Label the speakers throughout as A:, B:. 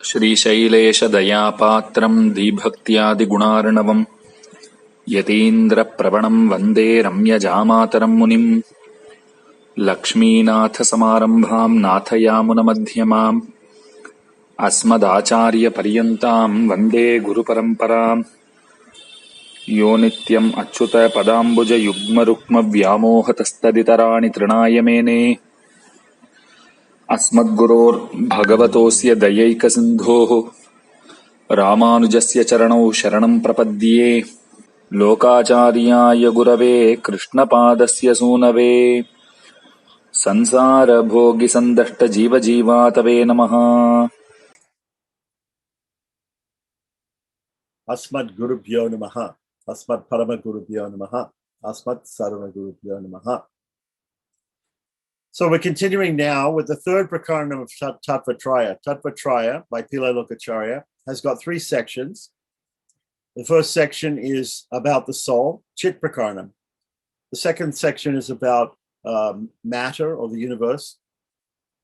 A: श्रीशैलेशदयापात्रम् धीभक्त्यादिगुणार्णवम् यतीन्द्रप्रवणम् वन्दे रम्यजामातरम् मुनिम् लक्ष्मीनाथसमारम्भाम् नाथयामुनमध्यमाम् अस्मदाचार्यपर्यन्ताम् वन्दे गुरुपरम्पराम् यो नित्यम् अच्युतपदाम्बुजयुग्मरुक्मव्यामोहतस्तदितराणि तृणाय मेने अस्मद्गुरोर्भगवतोऽस्य दयैकसिन्धोः रामानुजस्य चरणौ शरणम् प्रपद्ये लोकाचार्याय गुरवे कृष्णपादस्य सूनवे संसारभोगिसन्दष्टजीवजीवातवे नमः।
B: Asmad Gurubhyo Namaha, Asmad Paramagurubhyo Namaha, Asmad Sarvagurubhyo Namaha. So we're continuing now with the third prakaranam of Tattva Trayam. Tattva Trayam by Pillai Lokacharya has got three sections. The first section is about the soul, Chit Prakaranam. The second section is about matter or the universe,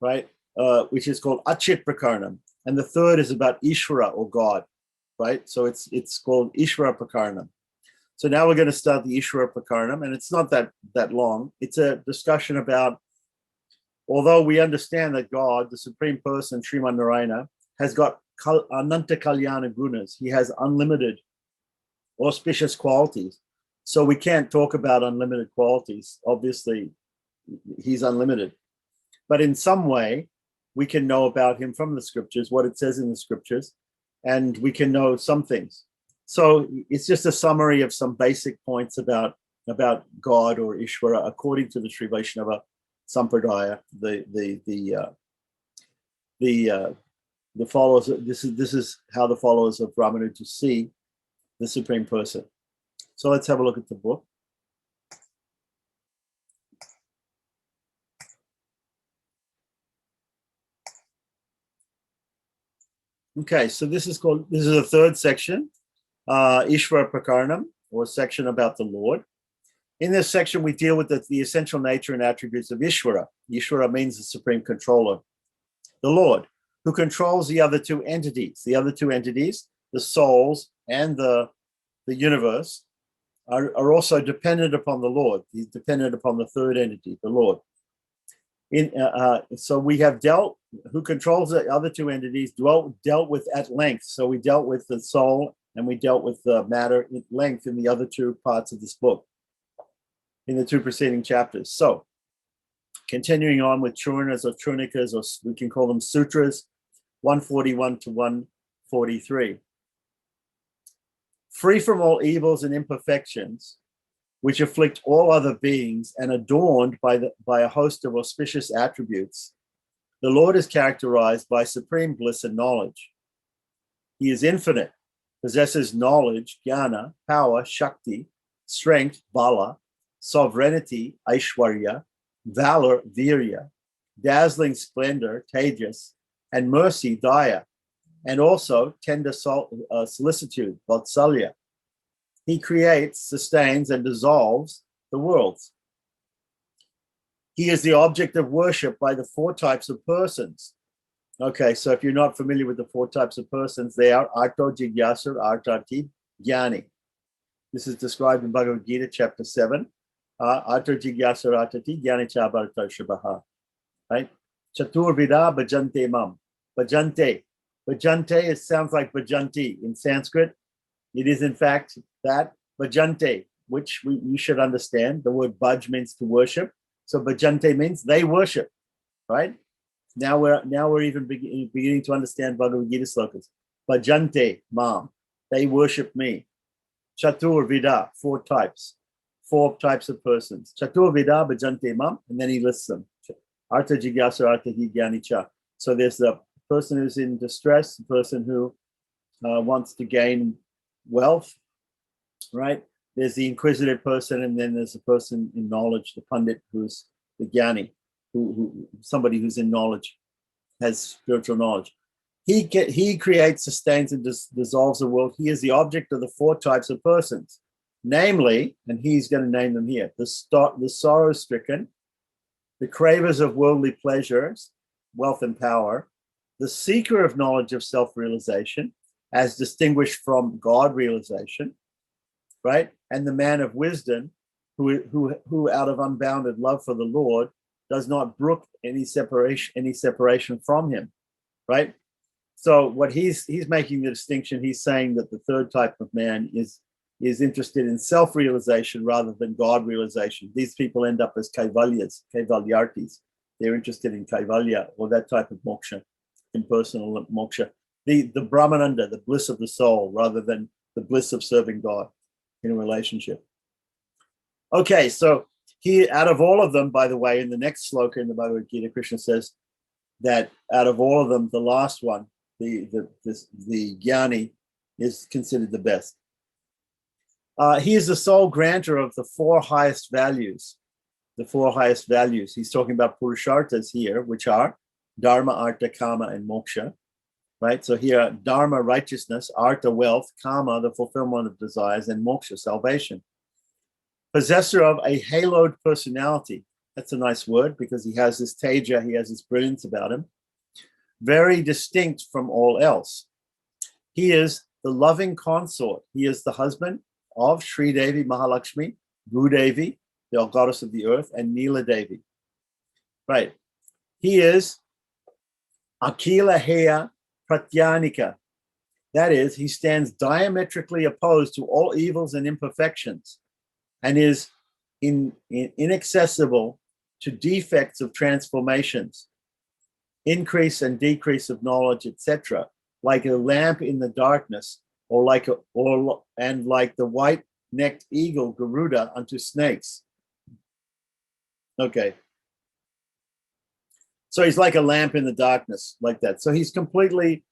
B: right? Which is called Achit Prakaranam. And the third is about Ishvara or God. Right, so it's called Ishvara Prakaranam. So now we're going to start the Ishvara Prakaranam, and it's not that long. It's a discussion about, although we understand that God, the Supreme Person, Sriman Narayana, has got Ananta Kalyana Gunas. He has unlimited auspicious qualities. So we can't talk about unlimited qualities. Obviously, he's unlimited. But in some way, we can know about him from the scriptures, what it says in the scriptures, and we can know some things. So it's just a summary of some basic points about God or Ishvara according to the Sri Vaishnava Sampradaya. The followers. This is how the followers of Ramanuja see the Supreme Person. So let's have a look at the book. Okay, so this is the third section, Ishvara Prakaranam, or section about the Lord. In this section, we deal with the essential nature and attributes of Ishvara. Ishvara means the supreme controller, the Lord, who controls the other two entities. The other two entities, the souls and the universe, are also dependent upon the Lord. He's dependent upon the third entity, the Lord. So we have who controls the other two entities, dealt with at length. So we dealt with the soul and we dealt with the matter at length in the other two parts of this book, in the two preceding chapters. So continuing on with Churnas or Churnikas, or we can call them sutras, 141 to 143. Free from all evils and imperfections, which afflict all other beings, and adorned by a host of auspicious attributes, the Lord is characterized by supreme bliss and knowledge. He is infinite, possesses knowledge, jnana, power, shakti, strength, bala, sovereignty, aishwarya, valor, virya, dazzling splendor, tejas, and mercy, daya, and also tender solicitude, vatsalya. He creates, sustains, and dissolves the worlds. He is the object of worship by the four types of persons. Okay, so if you're not familiar with the four types of persons, they are Arto, Jigyasur, Artati, Jnani. This is described in Bhagavad Gita, chapter 7. Arto, Jigyasur, Artati, Jnani, Chabarta, Shabha. Right? Chatur Vida, Bhajante Mam. Bhajante. Bhajante, it sounds like Bhajanti in Sanskrit. It is, in fact, that bhajante, which you should understand. The word bhaj means to worship. So bhajante means they worship, right? Now we're even beginning to understand Bhagavad Gita slokas. Bhajante, mam, they worship me. Chatur vida, four types of persons. Chatur vida, bhajante mam, and then he lists them. Artha jigyasa, artha hi jnani cha. So there's the person who's in distress, the person who wants to gain wealth, right? There's the inquisitive person, and then there's the person in knowledge, the pandit, who's the jnani, who somebody who's in knowledge, has spiritual knowledge. He creates, sustains, and dissolves the world. He is the object of the four types of persons, namely, and he's going to name them here: the sorrow-stricken, the cravers of worldly pleasures, wealth and power, the seeker of knowledge of self-realization, as distinguished from God realization, right? And the man of wisdom, who out of unbounded love for the Lord does not brook any separation from him, right? So what he's making the distinction, he's saying that the third type of man is interested in self-realization rather than God realization. These people end up as kaivalyartis. They're interested in kaivalya, or that type of moksha, impersonal moksha. The brahmananda, the bliss of the soul, rather than the bliss of serving God in a relationship. Okay, so here, out of all of them, by the way, in the next sloka in the Bhagavad Gita, Krishna says that out of all of them, the last one, the jnani, is considered the best. He is the sole grantor of the four highest values. The four highest values. He's talking about purusharthas here, which are dharma, artha, kama, and moksha. Right? So here, dharma, righteousness, artha, wealth, kama, the fulfillment of desires, and moksha, salvation. Possessor of a haloed personality. That's a nice word because he has this teja, he has this brilliance about him. Very distinct from all else. He is the loving consort. He is the husband of Sri Devi Mahalakshmi, Bhudevi, the goddess of the earth, and Neela Devi. Right. He is Akila Heya Pratyanika. That is, he stands diametrically opposed to all evils and imperfections and is inaccessible to defects of transformations, increase and decrease of knowledge, etc., like a lamp in the darkness, or like the white-necked eagle Garuda unto snakes. Okay. So he's like a lamp in the darkness, like that. So he's completely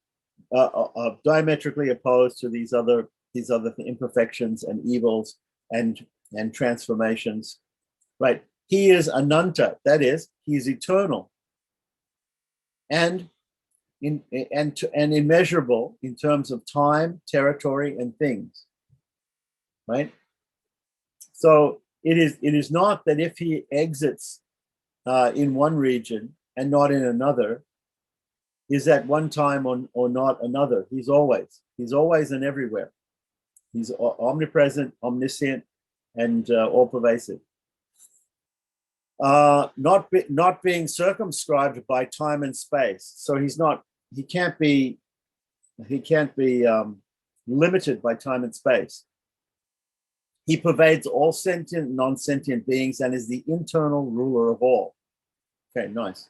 B: diametrically opposed to these other imperfections and evils and transformations, right? He is Ananta, that is, he is eternal and immeasurable in terms of time, territory, and things, right? So it is not that if he exits in one region and not in another, is at one time or not another. He's always and everywhere. He's omnipresent, omniscient, and all pervasive. Not being circumscribed by time and space. So he can't be limited by time and space. He pervades all sentient and non-sentient beings and is the internal ruler of all. Okay, nice.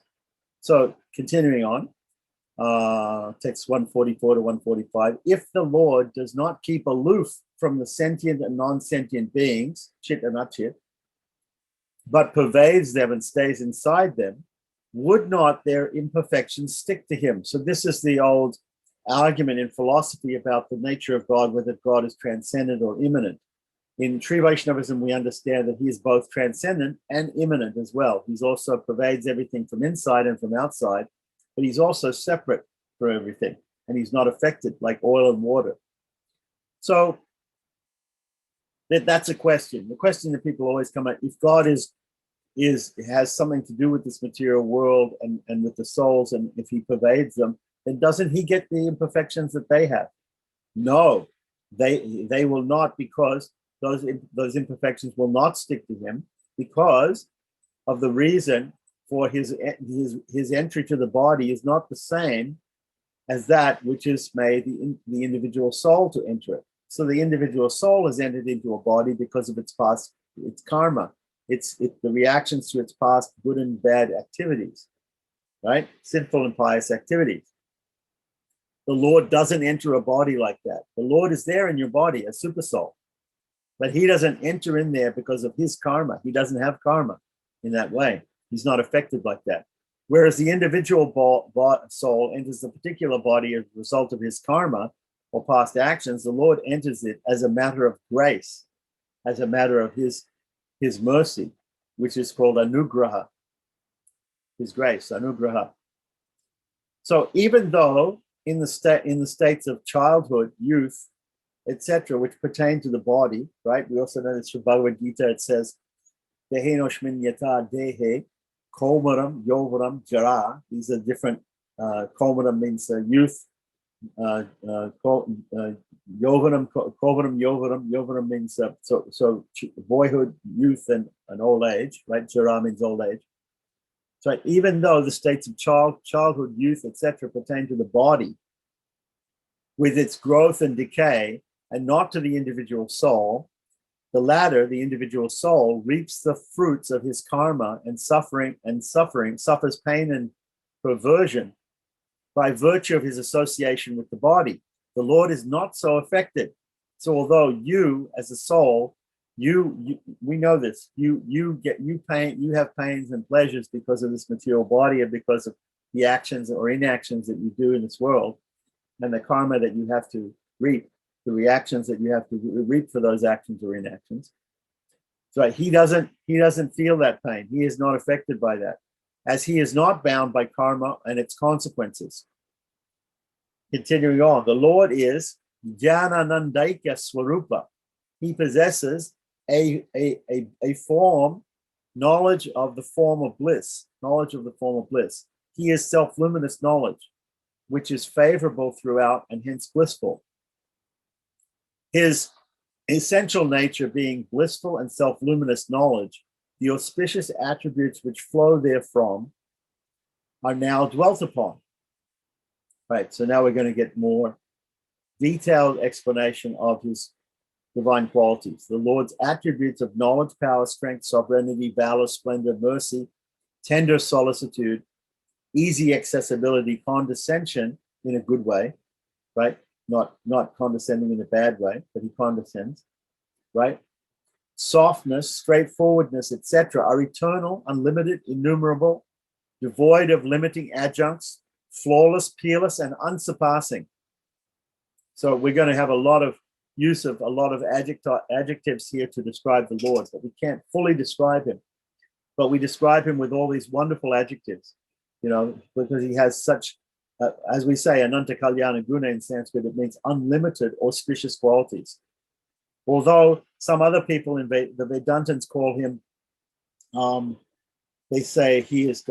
B: So continuing on, text 144 to 145. If the Lord does not keep aloof from the sentient and non-sentient beings, chit and achit, but pervades them and stays inside them, would not their imperfections stick to him? So this is the old argument in philosophy about the nature of God, whether God is transcendent or immanent. In Sri Vaishnavism, we understand that he is both transcendent and immanent as well. He's also pervades everything from inside and from outside, but he's also separate from everything, and he's not affected like oil and water. So that's a question. The question that people always come at: if God has something to do with this material world and with the souls, and if he pervades them, then doesn't he get the imperfections that they have? No, they will not, because those imperfections will not stick to him, because of the reason for his entry to the body is not the same as that which has made the individual soul to enter it. So the individual soul has entered into a body because of its past, its karma, it's the reactions to its past good and bad activities, right? Sinful and pious activities. The Lord doesn't enter a body like that. The Lord is there in your body, a super soul, but he doesn't enter in there because of his karma. He doesn't have karma in that way. He's not affected like that. Whereas the individual soul enters the particular body as a result of his karma or past actions, the Lord enters it as a matter of grace, as a matter of his mercy, which is called anugraha, his grace, anugraha. So even though in the states of childhood, youth, etc., which pertain to the body, right? We also know this from Bhagavad Gita. It says, Dehenoshmin yata dehe, komaram, yovaram, jara. These are different Komanam means youth. Yovanam, Yovanam means so boyhood, youth, and old age, right? Jara means old age. So even though the states of childhood, youth, etc., pertain to the body with its growth and decay, and not to the individual soul, the latter, the individual soul, reaps the fruits of his karma and suffering, suffers pain and perversion by virtue of his association with the body. The Lord is not so affected. So although you, as a soul, we know this, you have pains and pleasures because of this material body and because of the actions or inactions that you do in this world, and the karma that you have to reap, the reactions that you have to reap for those actions or inactions. So he doesn't feel that pain. He is not affected by that, as he is not bound by karma and its consequences. Continuing on, the Lord is Jnanandaika Swarupa. He possesses a form, knowledge of the form of bliss, He is self-luminous knowledge, which is favorable throughout and hence blissful. His essential nature being blissful and self-luminous knowledge, the auspicious attributes which flow therefrom are now dwelt upon. Right, so now we're going to get more detailed explanation of his divine qualities. The Lord's attributes of knowledge, power, strength, sovereignty, valor, splendor, mercy, tender solicitude, easy accessibility, condescension in a good way, right? Not condescending in a bad way, but he condescends, right? Softness, straightforwardness, etc., are eternal, unlimited, innumerable, devoid of limiting adjuncts, flawless, peerless, and unsurpassing. So we're going to have a lot of use of a lot of adjectives here to describe the Lord, but we can't fully describe him. But we describe him with all these wonderful adjectives, because he has such, as we say, ananta kalyana guna in Sanskrit, it means unlimited auspicious qualities. Although some other people in the Vedantins call him, they say he is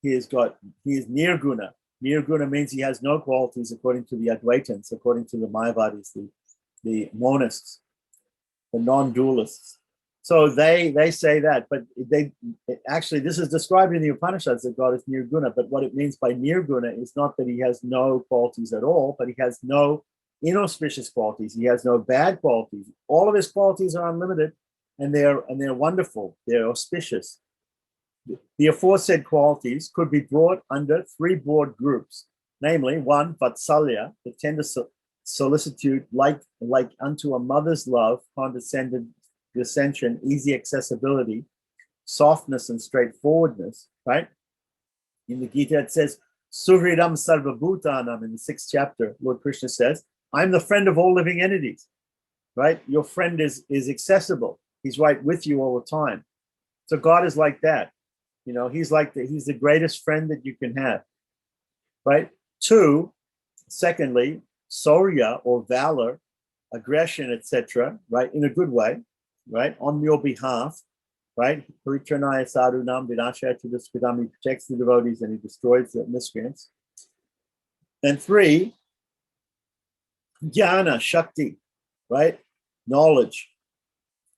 B: nirguna. Nirguna means he has no qualities according to the Advaitins, according to the Mayavadis, the monists, the non-dualists. So they say that, but actually this is described in the Upanishads that God is nirguna, but what it means by nirguna is not that he has no qualities at all, but he has no inauspicious qualities. He has no bad qualities. All of his qualities are unlimited, and they're wonderful. They're auspicious. The aforesaid qualities could be brought under three broad groups, namely, 1, Vatsalya, the tender solicitude, like unto a mother's love, condescension, easy accessibility, softness, and straightforwardness, right? In the Gita, it says, Suhridam Sarvabhutanam, in the 6th chapter, Lord Krishna says, I'm the friend of all living entities, right? Your friend is accessible. He's right with you all the time. So God is like that. He's the greatest friend that you can have, right? 2, secondly, Saurya or valor, aggression, etc., right? In a good way, right? On your behalf, right? Paritranaya sadhunam vinashaya tudaskridam. He protects the devotees and he destroys the miscreants. And 3, jnana, shakti, right? Knowledge,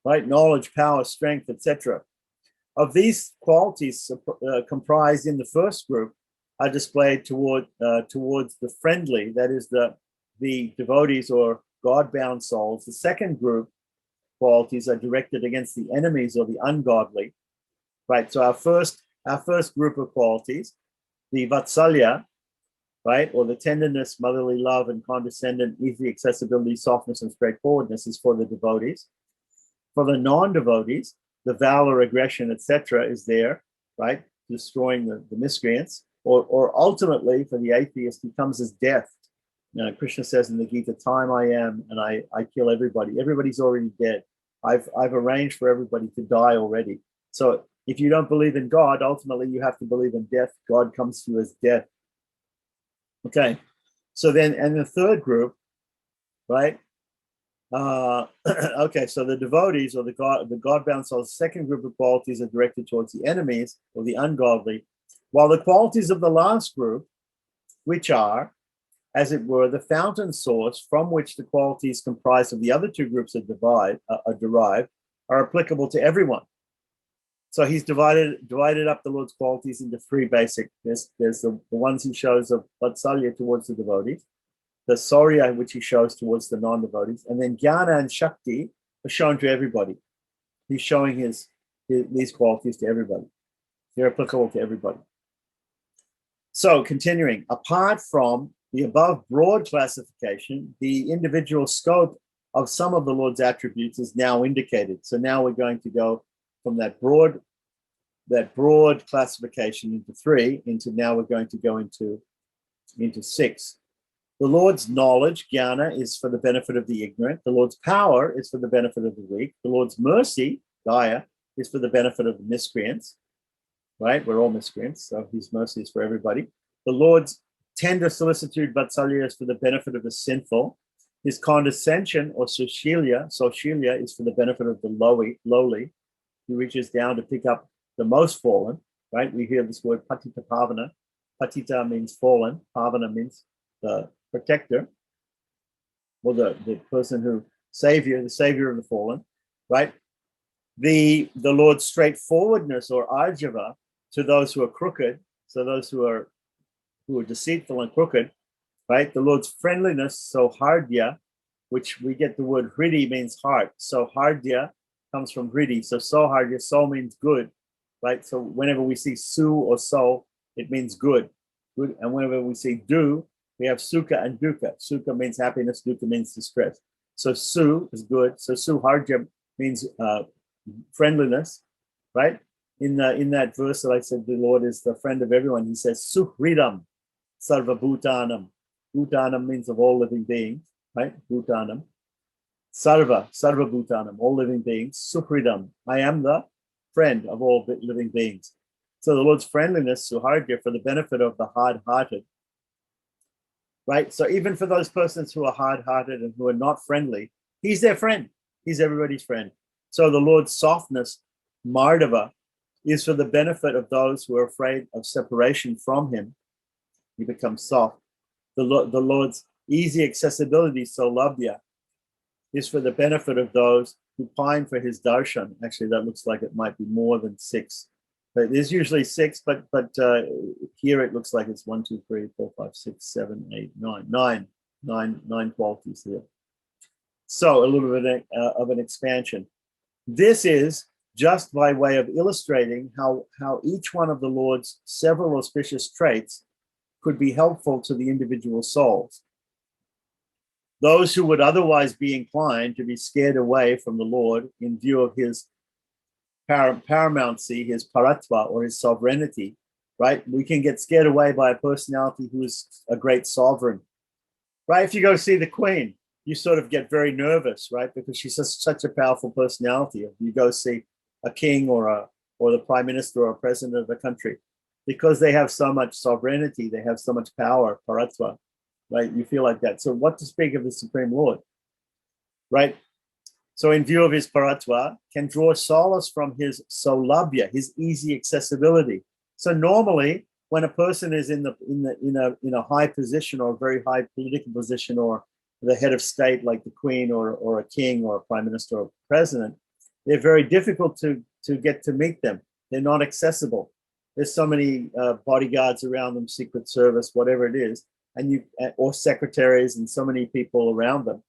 B: right? Knowledge, power, strength, etc. Of these qualities comprised in the first group are displayed towards the friendly, that is the devotees or God-bound souls. The second group qualities are directed against the enemies or the ungodly, right? So our first group of qualities, the Vatsalya, right, or the tenderness, motherly love, and condescendent, easy accessibility, softness, and straightforwardness is for the devotees. For the non-devotees, the valor, aggression, etc., is there, right, destroying the miscreants, or ultimately for the atheist, he comes as death. Krishna says in the Gita, time I am, and I kill everybody. Everybody's already dead. I've arranged for everybody to die already. So if you don't believe in God, ultimately you have to believe in death. God comes to you as death. Okay, so then, and the third group, right? Okay, so the devotees or the God-bound souls, the second group of qualities are directed towards the enemies or the ungodly, while the qualities of the last group, which are, as it were, the fountain source from which the qualities comprised of the other two groups are derived, are applicable to everyone. So he's divided up the Lord's qualities into three basic. There's the ones he shows of Vatsalya towards the devotees, the Saurya which he shows towards the non-devotees, and then Jnana and Shakti are shown to everybody. He's showing these qualities to everybody. They're applicable to everybody. So continuing, apart from the above broad classification, the individual scope of some of the Lord's attributes is now indicated. So now we're going to go from that broad classification into three, into now we're going to go into six. The Lord's knowledge, jnana, is for the benefit of the ignorant. The Lord's power is for the benefit of the weak. The Lord's mercy, daya, is for the benefit of the miscreants. Right? We're all miscreants, so his mercy is for everybody. The Lord's tender solicitude, vatsalya, is for the benefit of the sinful. His condescension, or soshilya, is for the benefit of the lowly. He reaches down to pick up the most fallen, right? We hear this word patita pavana. Patita means fallen. Pavana means the protector, or the person who the savior of the fallen, right? The Lord's straightforwardness, or arjava, to those who are crooked, so those who are deceitful and crooked, right? The Lord's friendliness, sauhardya, which we get the word hridi, means heart. So hardya comes from hridi. So sauhardya, so means good, right? So whenever we see su or so, it means good. And whenever we see du, we have sukha and dukkha. Sukha means happiness, dukkha means distress. So su is good. So sauhardya means friendliness, right? In that verse that I said, the Lord is the friend of everyone. He says, suhridam sarva bhutanam. Bhutanam means of all living beings, right? Bhutanam. Sarva bhutanam, all living beings. Suhridam, I am the friend of all living beings. So the Lord's friendliness, suhardya, for the benefit of the hard-hearted, right? So even for those persons who are hard-hearted and who are not friendly, he's their friend. He's everybody's friend. So the Lord's softness, mardava, is for the benefit of those who are afraid of separation from him. He becomes soft. The Lord's easy accessibility, saulabhya, is for the benefit of those who pine for his darshan. Actually, that looks like it might be more than six. But there's usually six, but here it looks like it's 1, 2, 3, 4, 5, 6, 7, 8, 9. Nine qualities here. So a little bit of an expansion. This is just by way of illustrating how each one of the Lord's several auspicious traits could be helpful to the individual souls. Those who would otherwise be inclined to be scared away from the Lord in view of his paramountcy, his paratva, or his sovereignty, right? We can get scared away by a personality who is a great sovereign, right? If you go see the Queen, you sort of get very nervous, right? Because she's such a powerful personality. If you go see a king or the prime minister or a president of a country, because they have so much sovereignty, they have so much power, paratva, right? You feel like that. So what to speak of the Supreme Lord, right? So in view of his paratva, can draw solace from his saulabhya, his easy accessibility. So normally, when a person is in a high position or a very high political position, or the head of state like the Queen or a king or a prime minister or president, they're very difficult to get to meet them. They're not accessible. There's so many bodyguards around them, Secret Service, whatever it is, or secretaries, and so many people around them.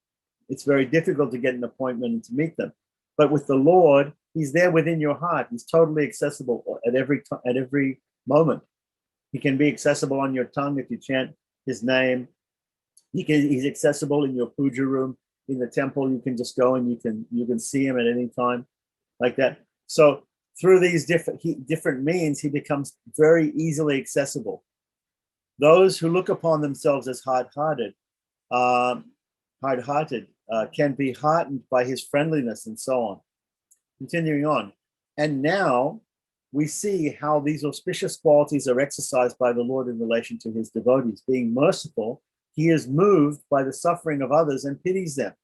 B: It's very difficult to get an appointment and to meet them. But with the Lord, he's there within your heart. He's totally accessible at every moment. He can be accessible on your tongue if you chant his name. He's accessible in your puja room, in the temple. You can just go and you can see him at any time, like that. So through these different means, he becomes very easily accessible. Those who look upon themselves as hard-hearted can be heartened by his friendliness, and so on. Continuing on. And now we see how these auspicious qualities are exercised by the Lord in relation to his devotees. Being merciful, he is moved by the suffering of others and pities them.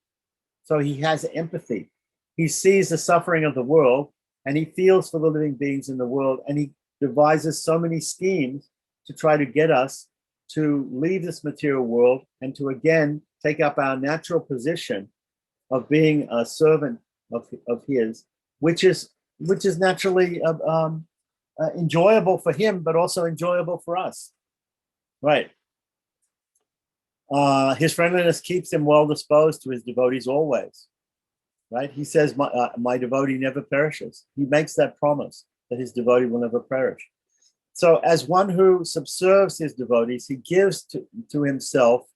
B: So he has empathy. He sees the suffering of the world, and he feels for the living beings in the world, and he devises so many schemes to try to get us to leave this material world and to again take up our natural position of being a servant of his, which is naturally enjoyable for him, but also enjoyable for us. Right. His friendliness keeps him well disposed to his devotees always. Right. He says, my devotee never perishes. He makes that promise that his devotee will never perish. So as one who subserves his devotees, he gives to himself,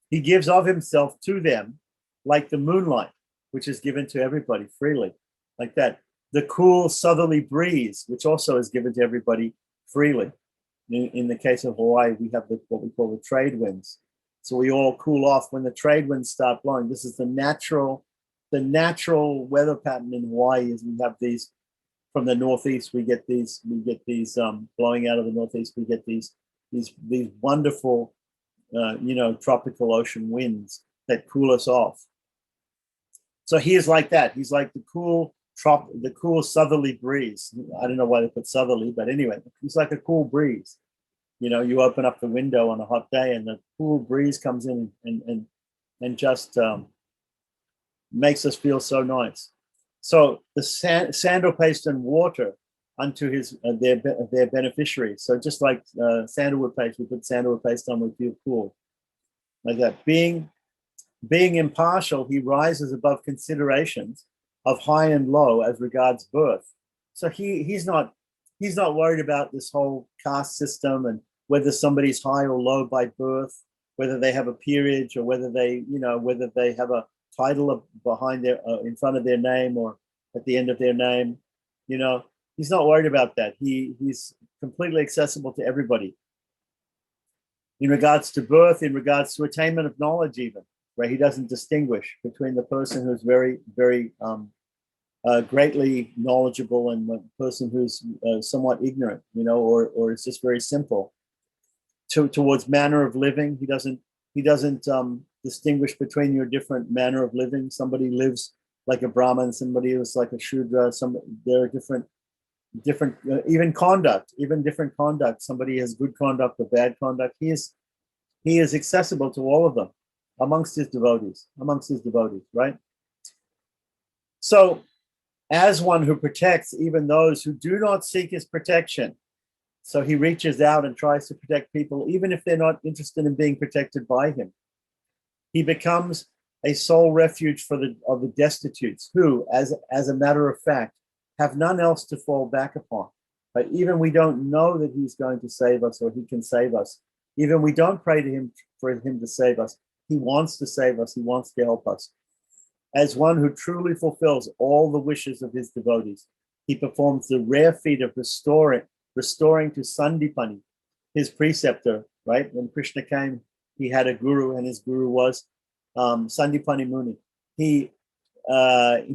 B: he gives of himself to them like the moonlight, which is given to everybody freely, like that. The cool southerly breeze, which also is given to everybody freely. In the case of Hawaii, we have what we call the trade winds. So we all cool off when the trade winds start blowing. This is the natural weather pattern in Hawaii. Is we have these from the northeast. We get these blowing out of the northeast. We get these wonderful, tropical ocean winds that cool us off. So he is like that. He's like the cool southerly breeze. I don't know why they put southerly, but anyway, he's like a cool breeze. You open up the window on a hot day and the cool breeze comes in and just makes us feel so nice. So the sandal paste and water unto their beneficiaries. So just like sandalwood paste, we put sandalwood paste on, we feel cool. Like that. Being impartial, he rises above considerations of high and low as regards birth. So he's not worried about this whole caste system and whether somebody's high or low by birth, whether they have a peerage or whether they have a title behind in front of their name or at the end of their name. He's not worried about that. He's completely accessible to everybody. In regards to birth, in regards to attainment of knowledge, even. Right, he doesn't distinguish between the person who's very, very greatly knowledgeable and the person who's somewhat ignorant, or it's just very simple. Towards manner of living, he doesn't distinguish between your different manner of living. Somebody lives like a Brahmin, somebody is like a Shudra. There are different even different conduct. Somebody has good conduct or bad conduct. He is accessible to all of them. Amongst his devotees, right? So, as one who protects even those who do not seek his protection, so he reaches out and tries to protect people, even if they're not interested in being protected by him. He becomes a sole refuge of the destitutes, who, as a matter of fact, have none else to fall back upon. But even we don't know that he's going to save us or he can save us. Even we don't pray to him for him to save us. He wants to save us. He wants to help us. As one who truly fulfills all the wishes of his devotees, he performs the rare feat of restoring to Sandipani, his preceptor, right? When Krishna came, he had a guru, and his guru was Sandipani Muni. He,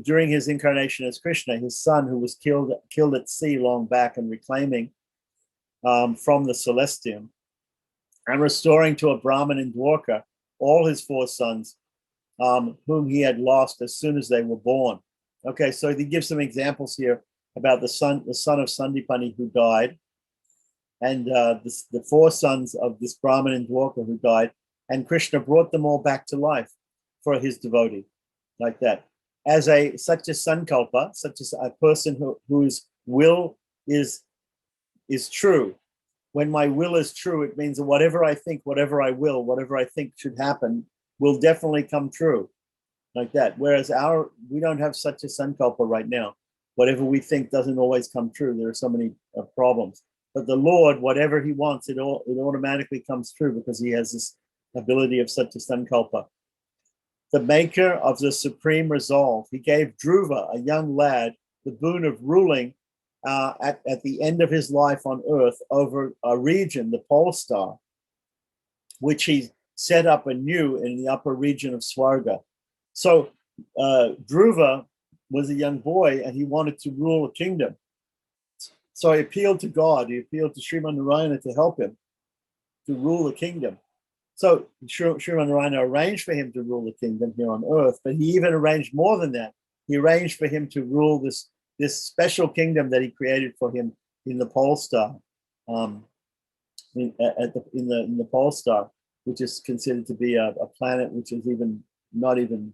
B: during his incarnation as Krishna, his son, who was killed at sea long back and reclaiming from the Celestium, and restoring to a Brahmin in Dwarka all his 4 sons, whom he had lost as soon as they were born. Okay, so he gives some examples here about the son of Sandipani who died, and the 4 sons of this Brahmin in Dwarka who died, and Krishna brought them all back to life for his devotee, like that. As such a sankalpa, such as a person whose will is true. When my will is true, it means that whatever I think, whatever I think should happen will definitely come true, like that. Whereas we don't have such a sankalpa right now. Whatever we think doesn't always come true. There are so many problems. But the Lord, whatever he wants, it automatically comes true because he has this ability of such a sankalpa. The maker of the supreme resolve, he gave Dhruva, a young lad, the boon of ruling at the end of his life on earth over a region, the pole star, which he set up anew in the upper region of Swarga. So Dhruva was a young boy and he wanted to rule a kingdom. So he appealed to God, he appealed to Sriman Narayana to help him to rule the kingdom. So Sriman Narayana arranged for him to rule the kingdom here on earth, but he even arranged more than that. He arranged for him to rule this special kingdom that he created for him in the pole star. in the pole star, which is considered to be a planet which is even not even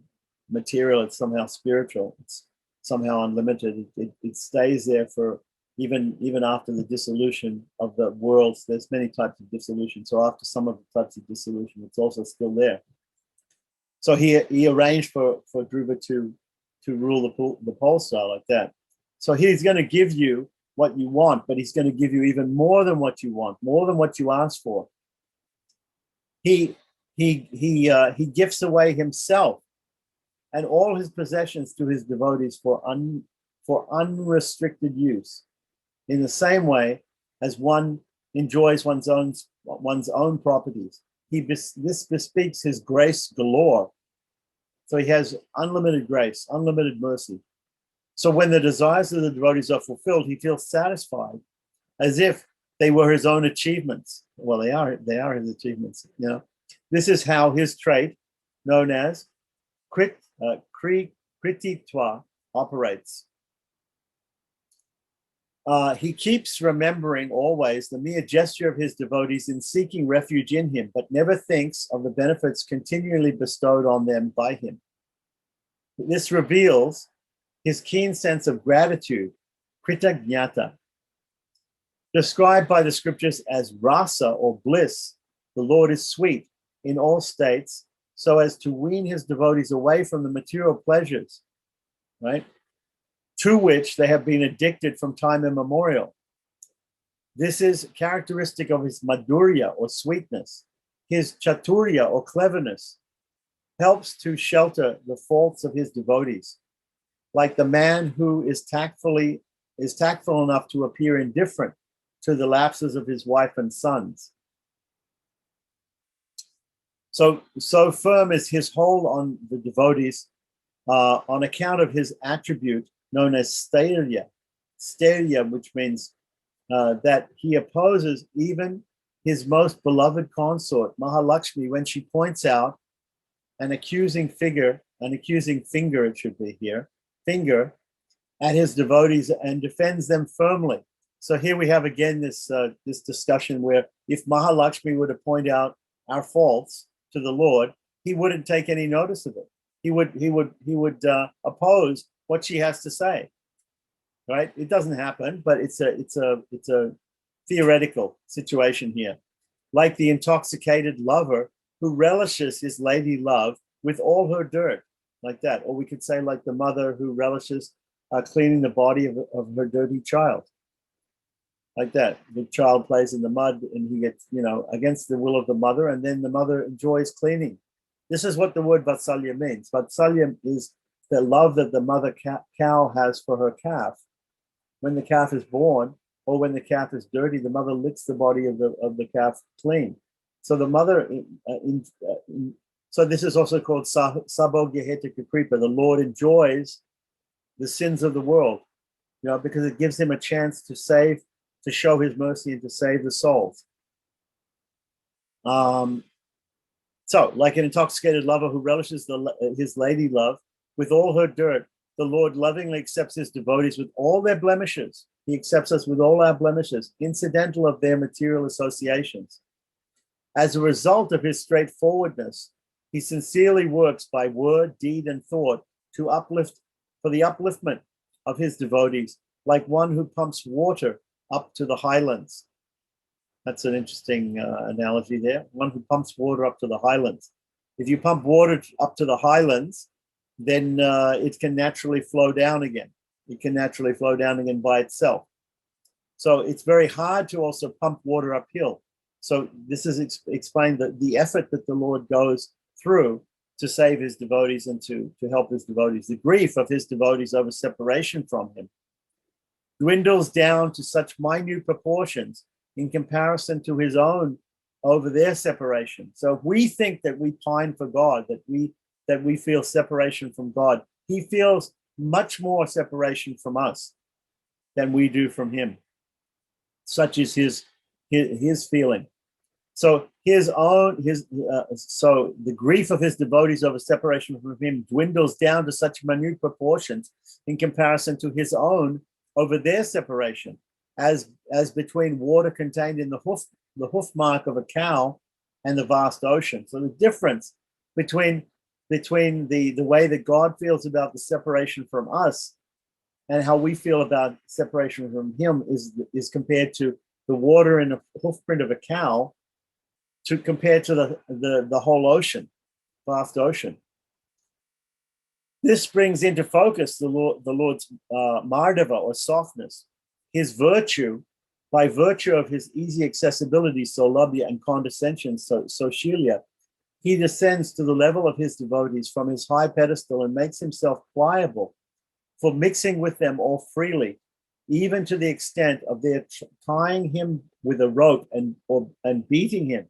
B: material. It's somehow spiritual. It's somehow unlimited. It stays there for even after the dissolution of the worlds. There's many types of dissolution. So after some of the types of dissolution, it's also still there. So he arranged for Dhruva to rule the pole star like that. So he's going to give you what you want, but he's going to give you even more than what you want, more than what you ask for. He gifts away himself and all his possessions to his devotees for unrestricted use, in the same way as one enjoys one's own properties. This bespeaks his grace galore. So he has unlimited grace, unlimited mercy. So when the desires of the devotees are fulfilled, he feels satisfied, as if they were his own achievements. Well, they are his achievements. You know, this is how his trait, known as Krititva, operates. He keeps remembering always the mere gesture of his devotees in seeking refuge in him, but never thinks of the benefits continually bestowed on them by him. This reveals his keen sense of gratitude, kritagnyata. Described by the scriptures as rasa or bliss, the Lord is sweet in all states, so as to wean his devotees away from the material pleasures, right, to which they have been addicted from time immemorial. This is characteristic of his madhurya or sweetness. His chaturya or cleverness helps to shelter the faults of his devotees, like the man who is tactful enough to appear indifferent to the lapses of his wife and sons. So firm is his hold on the devotees on account of his attribute known as sterya, which means that he opposes even his most beloved consort, Mahalakshmi, when she points out an accusing finger, it should be here, finger at his devotees and defends them firmly. So here we have again this discussion where if Mahalakshmi were to point out our faults to the Lord, he wouldn't take any notice of it. He would oppose what she has to say. Right? It doesn't happen, but it's a theoretical situation here. Like the intoxicated lover who relishes his lady love with all her dirt, like that. Or we could say like the mother who relishes cleaning the body of her dirty child, like that. The child plays in the mud and he gets, against the will of the mother, and then the mother enjoys cleaning. This is what the word vatsalya means. Vatsalya is the love that the mother cow has for her calf. When the calf is born or when the calf is dirty, the mother licks the body of the calf clean. So the mother, so this is also called sabhogyaheta kripa. The Lord enjoys the sins of the world, because it gives him a chance to show his mercy and to save the souls. So like an intoxicated lover who relishes his lady love with all her dirt, the Lord lovingly accepts his devotees with all their blemishes. He accepts us with all our blemishes, incidental of their material associations. As a result of his straightforwardness, he sincerely works by word, deed, and thought for the upliftment of his devotees, like one who pumps water up to the highlands. That's an interesting analogy there. One who pumps water up to the highlands. If you pump water up to the highlands, then it can naturally flow down again. It can naturally flow down again by itself. So it's very hard to also pump water uphill. So this is explained that the effort that the Lord goes through to save his devotees and to help his devotees, the grief of his devotees over separation from him, dwindles down to such minute proportions in comparison to his own over their separation. So if we think that we pine for God, that we feel separation from God, he feels much more separation from us than we do from him. Such is his feeling. So so the grief of his devotees over separation from him dwindles down to such minute proportions in comparison to his own over their separation, as between water contained in the hoof hoof mark of a cow and the vast ocean. So the difference between the way that God feels about the separation from us and how we feel about separation from him is compared to the water in the hoof print of a cow to compare to the whole ocean, vast ocean. This brings into focus the Lord's mardava, or softness, his virtue, by virtue of his easy accessibility, solabhya, and condescension, shilya. He descends to the level of his devotees from his high pedestal and makes himself pliable for mixing with them all freely, even to the extent of their tying him with a rope and beating him.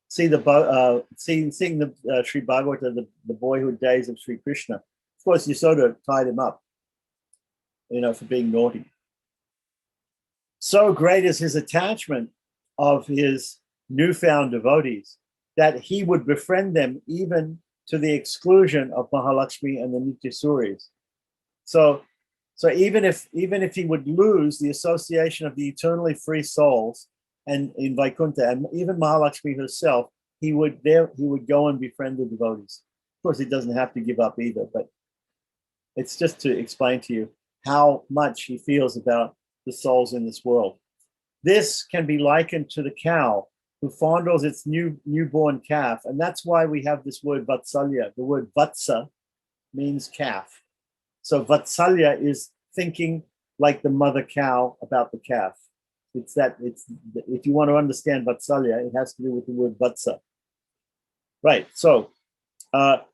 B: Seeing the Sri Bhagavata, the boyhood days of Sri Krishna. Of course, Yasoda tied him up, for being naughty. So great is his attachment of his newfound devotees that he would befriend them even to the exclusion of Mahalakshmi and the Nityasuris. So even if he would lose the association of the eternally free souls and in Vaikuntha, and even Mahalakshmi herself, he would go and befriend the devotees. Of course, he doesn't have to give up either, but it's just to explain to you how much he feels about the souls in this world. This can be likened to the cow who fondles its newborn calf, and that's why we have this word vatsalya. The word vatsa means calf. So vatsalya is thinking like the mother cow about the calf. It's if you want to understand vatsalya, it has to do with the word vatsa. Right. So the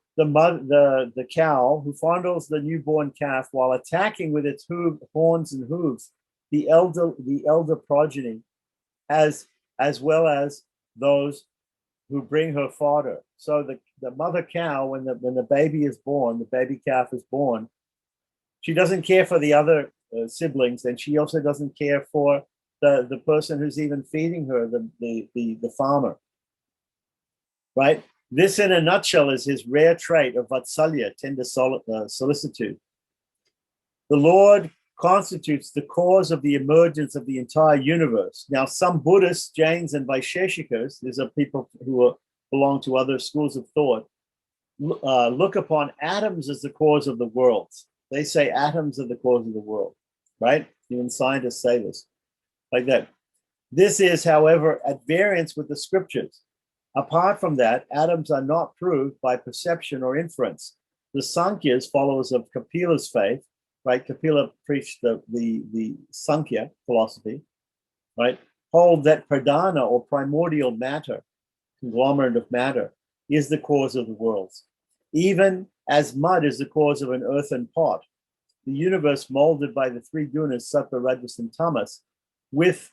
B: cow who fondles the newborn calf while attacking with its horns and hooves the elder progeny, as well as those who bring her fodder. So the mother cow, when the baby is born, the baby calf is born, she doesn't care for the other siblings, and she also doesn't care for the person who's even feeding her, the farmer. Right? This, in a nutshell, is his rare trait of vatsalya, tender solicitude. The Lord constitutes the cause of the emergence of the entire universe. Now, some Buddhists, Jains, and Vaisheshikas, these are people who belong to other schools of thought, look upon atoms as the cause of the worlds. They say atoms are the cause of the world, right? Even scientists say this, like that. This is, however, at variance with the scriptures. Apart from that, atoms are not proved by perception or inference. The Sankhya's, followers of Kapila's faith, right? Kapila preached the Sankhya philosophy, right? Hold that pradhana, or primordial matter, conglomerate of matter, is the cause of the worlds. Even as mud is the cause of an earthen pot, the universe molded by the three gunas, sattva, rajas, and tamas, with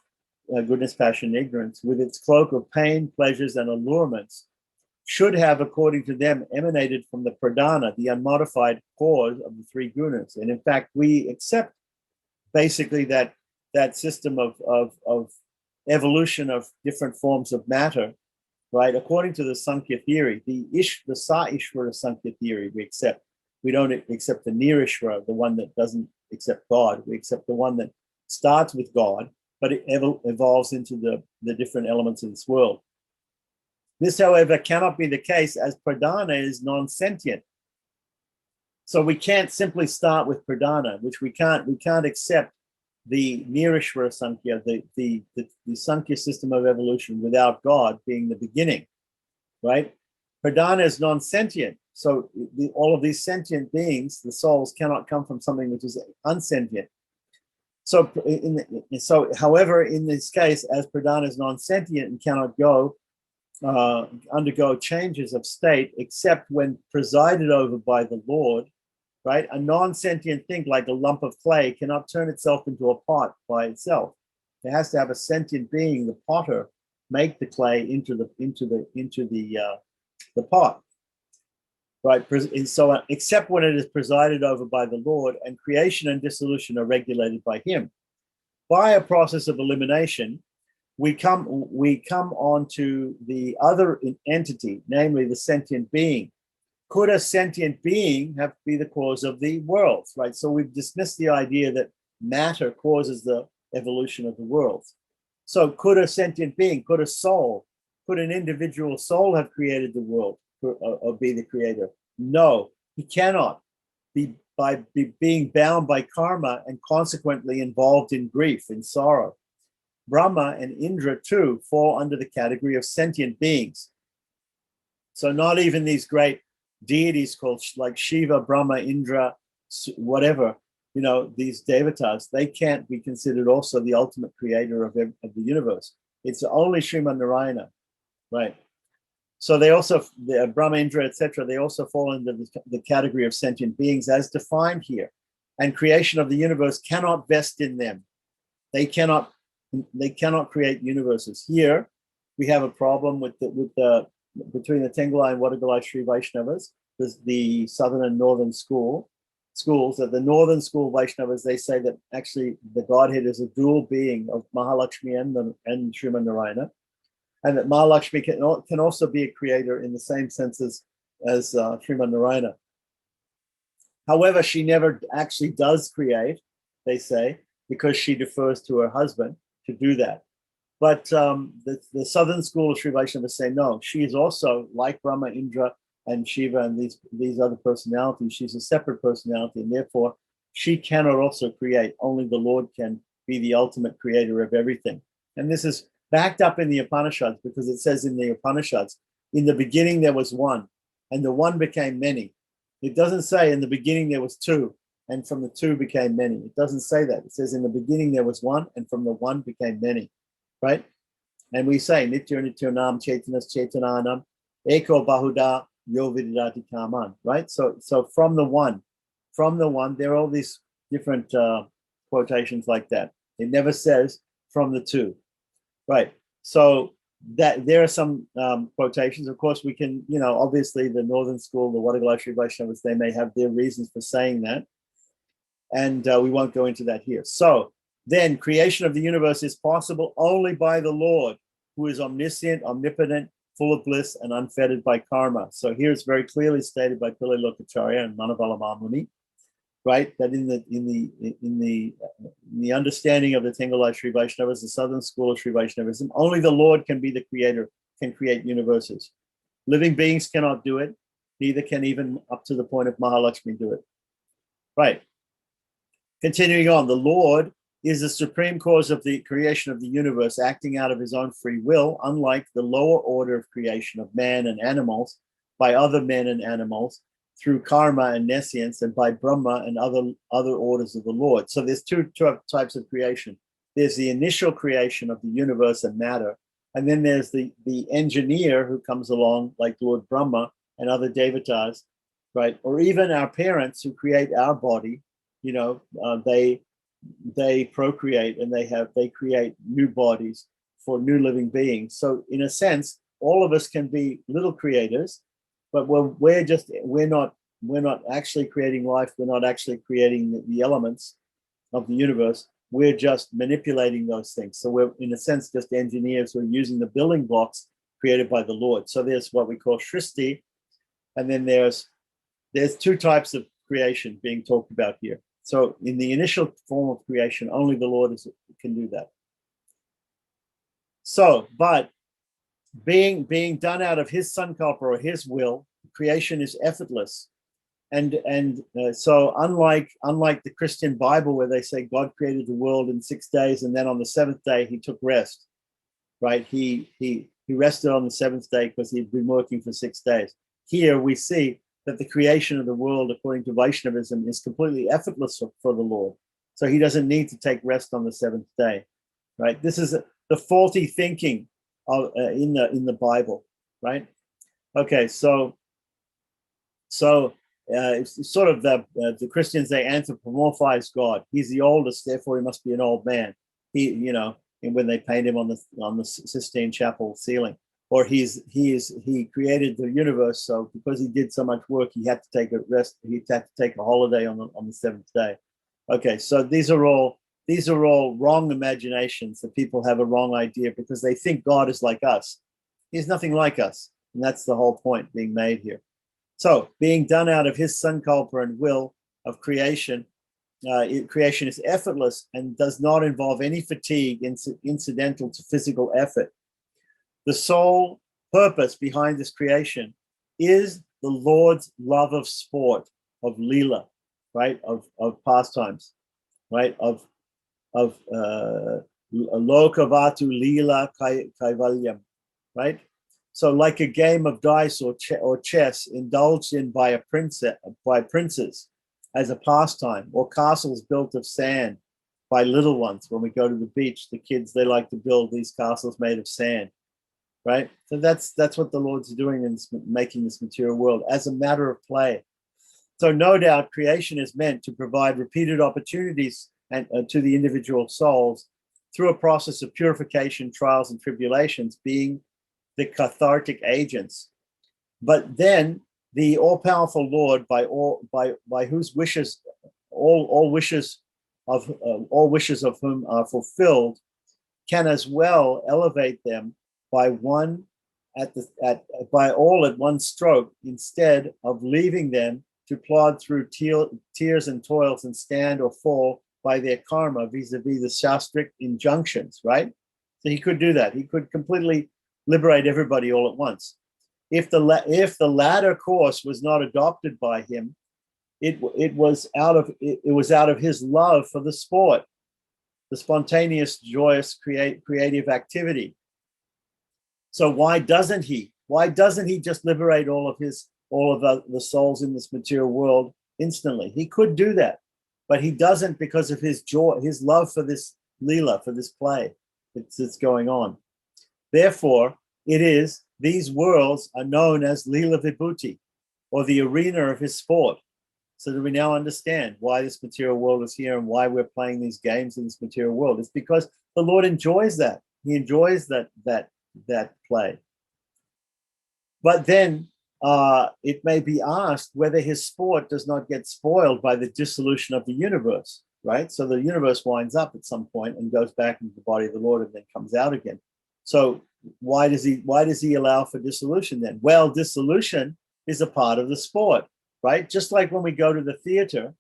B: goodness, passion, ignorance, with its cloak of pain, pleasures, and allurements, should have, according to them, emanated from the pradhana, the unmodified cause of the three gunas. And in fact, we accept basically that system of evolution of different forms of matter, right? According to the Sankhya theory, the Sa-Ishvara Sankhya theory, we accept. We don't accept the Nirishvara, the one that doesn't accept God. We accept the one that starts with God, but it evolves into the different elements of this world. This, however, cannot be the case, as pradhana is non-sentient. So we can't simply start with pradhana, which we can't accept the Nirishvara Sankhya, the Sankhya system of evolution without God being the beginning, right? Pradhana is non-sentient. So all of these sentient beings, the souls, cannot come from something which is unsentient. So, however, in this case, as pradhana is non-sentient and cannot undergo changes of state except when presided over by the Lord, right? A non-sentient thing like a lump of clay cannot turn itself into a pot by itself. It has to have a sentient being, the potter, make the clay into the pot, right? And so, except when it is presided over by the Lord, and creation and dissolution are regulated by Him. By a process of elimination, we come on to the other entity, namely the sentient being. Could a sentient being be the cause of the worlds, right? So we've dismissed the idea that matter causes the evolution of the worlds. So could a sentient being, could a soul, could an individual soul have created the world or be the creator? No, he cannot be being bound by karma and consequently involved in grief and sorrow. Brahma and Indra too fall under the category of sentient beings. So not even these great deities called like Shiva, Brahma, Indra, whatever, these devatas, they can't be considered also the ultimate creator of the universe. It's only Sriman Narayana, right? So they also, Brahma, Indra, etc., they also fall into the category of sentient beings as defined here. And creation of the universe cannot vest in them. They cannot create universes. Here, we have a problem between the Tengalai and Wadagalai Sri Vaishnavas, the southern and northern schools. That the northern school Vaishnavas, they say that actually the Godhead is a dual being of Mahalakshmi and Sriman Narayana, and that Mahalakshmi can also be a creator in the same sense as Sriman Narayana. However, she never actually does create, they say, because she defers to her husband to do that. But the southern school of Sri Vaishnavas say no, she is also like Brahma, Indra, and Shiva and these other personalities. She's a separate personality, and therefore she cannot also create. Only the Lord can be the ultimate creator of everything. And this is backed up in the Upanishads, because it says in the Upanishads, in the beginning there was one, and the one became many. It doesn't say in the beginning there was two, and from the two became many. It doesn't say that. It says in the beginning there was one, and from the one became many, right? And we say, Nitya Nityanam Chaitanas Chaitananam Eko Bahuda Yo Vididati Kaman, right? So from the one, there are all these different quotations like that. It never says from the two, right? So that there are some quotations. Of course, we can, obviously the Northern School, the Wadagalai Sri Vaishnavas, they may have their reasons for saying that. And we won't go into that here. So then creation of the universe is possible only by the Lord, who is omniscient, omnipotent, full of bliss, and unfettered by karma. So here it's very clearly stated by Pillai Lokacharya and Manavala Mamuni, right? That in the understanding of the Tengalai Sri Vaishnavas, the southern school of Sri Vaishnavism, only the Lord can be the creator, can create universes. Living beings cannot do it, neither can even up to the point of Mahalakshmi do it. Right. Continuing on, the Lord is the supreme cause of the creation of the universe, acting out of his own free will, unlike the lower order of creation of man and animals by other men and animals through karma and nescience, and by Brahma and other orders of the Lord. So there's two types of creation. There's the initial creation of the universe and matter, and then there's the engineer who comes along, like Lord Brahma and other devatas, right? Or even our parents who create our body. They procreate and they create new bodies for new living beings. So in a sense, all of us can be little creators, but we're not actually creating life. We're not actually creating the elements of the universe. We're just manipulating those things. So we're in a sense just engineers who are using the building blocks created by the Lord. So there's what we call Shristi, and then there's two types of creation being talked about here. So in the initial form of creation, only the Lord can do that. So, but being done out of his sankalpa or his will, creation is effortless. And so unlike the Christian Bible, where they say God created the world in 6 days, and then on the seventh day he took rest, right? He rested on the seventh day because he'd been working for 6 days. Here we see that the creation of the world, according to Vaishnavism, is completely effortless for the Lord. So he doesn't need to take rest on the seventh day, right? This is the faulty thinking of in the Bible, right? Okay, so it's sort of the Christians, they anthropomorphize God. He's the oldest, therefore he must be an old man. When they paint him on the Sistine Chapel ceiling. Or he created the universe, so because he did so much work, he had to take a rest. He had to take a holiday on the seventh day. Okay, so these are all wrong imaginations that people have a wrong idea because they think God is like us. He's nothing like us, and that's the whole point being made here. So, being done out of his sankalpa and will of creation, creation is effortless and does not involve any fatigue incidental to physical effort. The sole purpose behind this creation is the Lord's love of sport, of lila, right? Of pastimes, right? Of lokavatu lila kaivalyam, right? So like a game of dice or chess indulged in by princes as a pastime, or castles built of sand by little ones. When we go to the beach, the kids, they like to build these castles made of sand, right? So that's what the Lord's doing in making this material world as a matter of play. So no doubt creation is meant to provide repeated opportunities and to the individual souls through a process of purification, trials, and tribulations, being the cathartic agents. But then the all-powerful Lord, by whose wishes all wishes of whom are fulfilled, can as well elevate them by all at one stroke, instead of leaving them to plod through tears and toils and stand or fall by their karma vis-a-vis the shastric injunctions, right? So he could do that. He could completely liberate everybody all at once. If the latter course was not adopted by him, it was out of his love for the sport, the spontaneous, joyous, creative activity. So why doesn't he just liberate all of the souls in this material world instantly? He could do that, but he doesn't, because of his joy, his love for this lila, for this play that's going on. Therefore, these worlds are known as Lila Vibhuti, or the arena of his sport. So that we now understand why this material world is here and why we're playing these games in this material world. It's because the Lord enjoys that. He enjoys that play. But then it may be asked whether his sport does not get spoiled by the dissolution of the universe, right? So the universe winds up at some point and goes back into the body of the Lord and then comes out again. So why does he allow for dissolution then? Well, dissolution is a part of the sport, right? Just like when we go to the theater,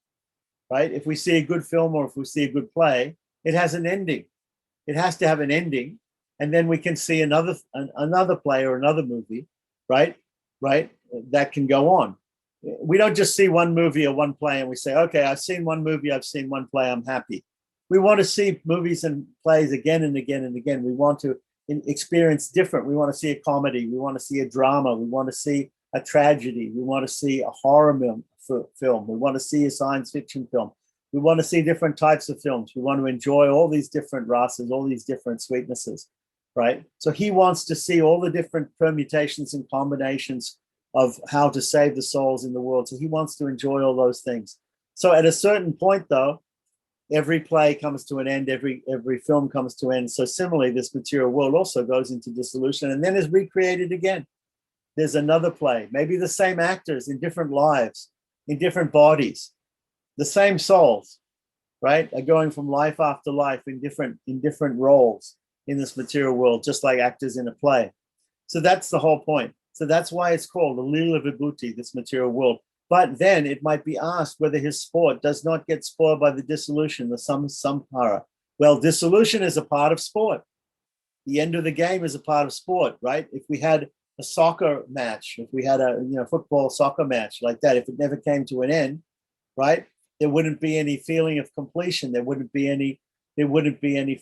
B: right? If we see a good film or if we see a good play, it has an ending. It has to have an ending, and then we can see another play or another movie, right? That can go on. We don't just see one movie or one play and we say, okay, I've seen one movie, I've seen one play, I'm happy. We want to see movies and plays again and again and again. We want to experience different. We want to see a comedy. We want to see a drama. We want to see a tragedy. We want to see a horror film. We want to see a science fiction film. We want to see different types of films. We want to enjoy all these different rasas, all these different sweetnesses, right? So he wants to see all the different permutations and combinations of how to save the souls in the world. So he wants to enjoy all those things. So at a certain point, though, every play comes to an end, every film comes to an end. So similarly, this material world also goes into dissolution and then is recreated again. There's another play, maybe the same actors in different lives, in different bodies, the same souls, right, are going from life after life in different roles in this material world, just like actors in a play. So that's the whole point. So that's why it's called the Lila Vibhuti, this material world. But then it might be asked whether his sport does not get spoiled by the dissolution, the samsara. Well, dissolution is a part of sport. The end of the game is a part of sport, right? If we had a soccer match, if we had a football soccer match like that, if it never came to an end, right, there wouldn't be any feeling of completion. There wouldn't be any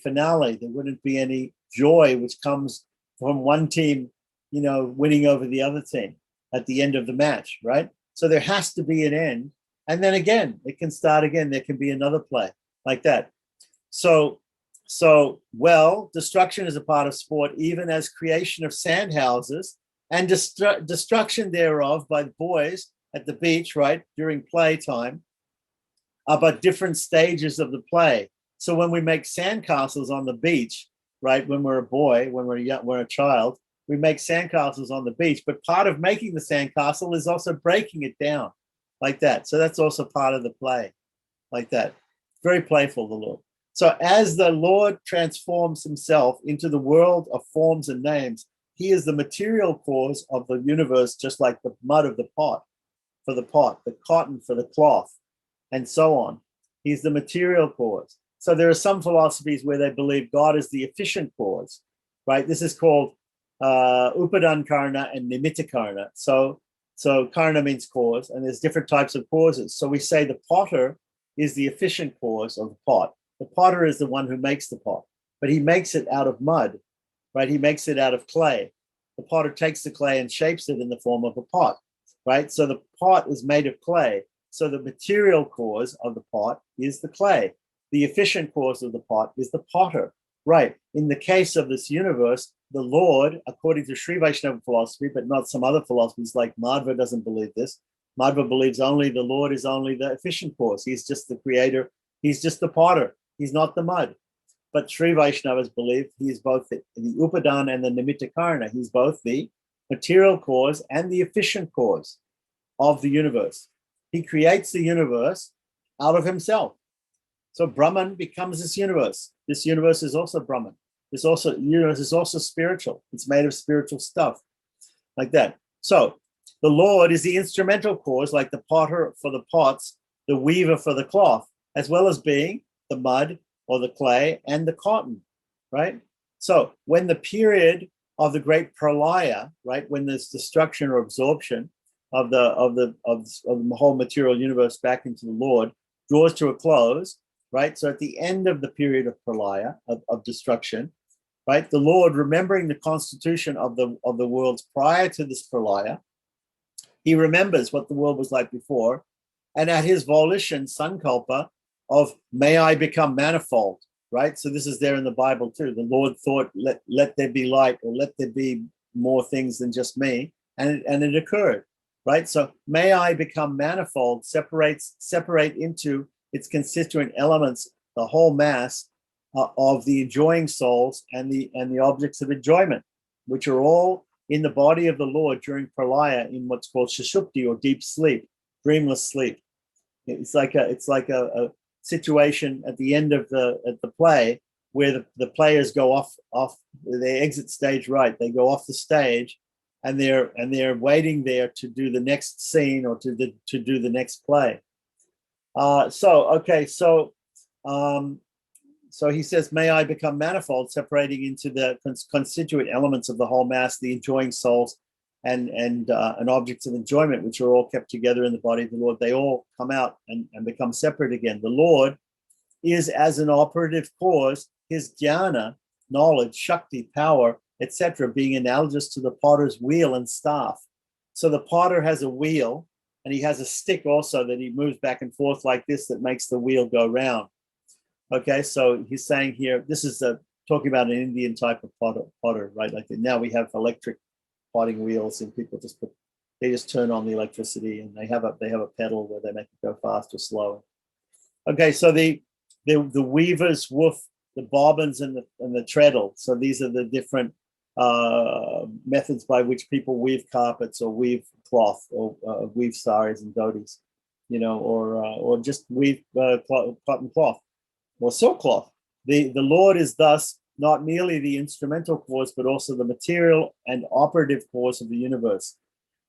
B: finale. There wouldn't be any joy which comes from one team, winning over the other team at the end of the match, right? So there has to be an end. And then again, it can start again. There can be another play like that. So destruction is a part of sport, even as creation of sand houses and destruction thereof by the boys at the beach, right, during playtime, are but different stages of the play. So when we make sandcastles on the beach, right, when we're a boy, when we're a child, we make sandcastles on the beach, but part of making the sandcastle is also breaking it down like that. So that's also part of the play like that. Very playful, the Lord. So as the Lord transforms himself into the world of forms and names, he is the material cause of the universe, just like the mud of the pot for the pot, the cotton for the cloth, and so on. He's the material cause. So there are some philosophies where they believe God is the efficient cause, right? This is called Upadan Karna and Nimitta Karna. So Karna means cause, and there's different types of causes. So we say the potter is the efficient cause of the pot. The potter is the one who makes the pot, but he makes it out of mud, right? He makes it out of clay. The potter takes the clay and shapes it in the form of a pot, right? So the pot is made of clay. So the material cause of the pot is the clay. The efficient cause of the pot is the potter, right? In the case of this universe, the Lord, according to Sri Vaishnava philosophy, but not some other philosophies, like Madhva doesn't believe this. Madhva believes only the Lord is only the efficient cause. He's just the creator. He's just the potter. He's not the mud. But Sri Vaishnavas believe he is both the Upadan and the Nimitta Karna. He's both the material cause and the efficient cause of the universe. He creates the universe out of himself. So Brahman becomes this universe. This universe is also Brahman. This universe is also spiritual. It's made of spiritual stuff, like that. So the Lord is the instrumental cause, like the potter for the pots, the weaver for the cloth, as well as being the mud or the clay and the cotton, right? So when the period of the great pralaya, right, when there's destruction or absorption of the whole material universe back into the Lord, draws to a close, right? So at the end of the period of pralaya, of destruction, right, the Lord, remembering the constitution of the worlds prior to this pralaya, he remembers what the world was like before, and at his volition, sankalpa, of may I become manifold, right? So this is there in the Bible too. The Lord thought, let there be light, or let there be more things than just me, and it occurred, right? So may I become manifold separate into its constituent elements, the whole mass of the enjoying souls and the objects of enjoyment, which are all in the body of the Lord during pralaya, in what's called shashupti, or deep sleep, dreamless sleep. It's like a situation at the end of the play where the players go off they exit stage right. They go off the stage, and they're waiting there to do the next scene, or to do the next play. So he says, may I become manifold, separating into the constituent elements of the whole mass, the enjoying souls and objects of enjoyment, which are all kept together in the body of the Lord. They all come out and become separate again. The Lord is, as an operative cause, his jnana, knowledge, shakti, power, etc., being analogous to the potter's wheel and staff. So the potter has a wheel, and he has a stick also that he moves back and forth like this, that makes the wheel go round. Okay, so he's saying here, this is talking about an Indian type of potter, right? Like now we have electric potting wheels, and people just turn on the electricity, and they have a pedal where they make it go fast or slow. Okay, so the weaver's woof, the bobbins, and the treadle. So these are the different methods by which people weave carpets, or weave cloth, or weave saris and dhotis, or just weave cotton cloth or silk cloth. The Lord is thus not merely the instrumental cause, but also the material and operative cause of the universe.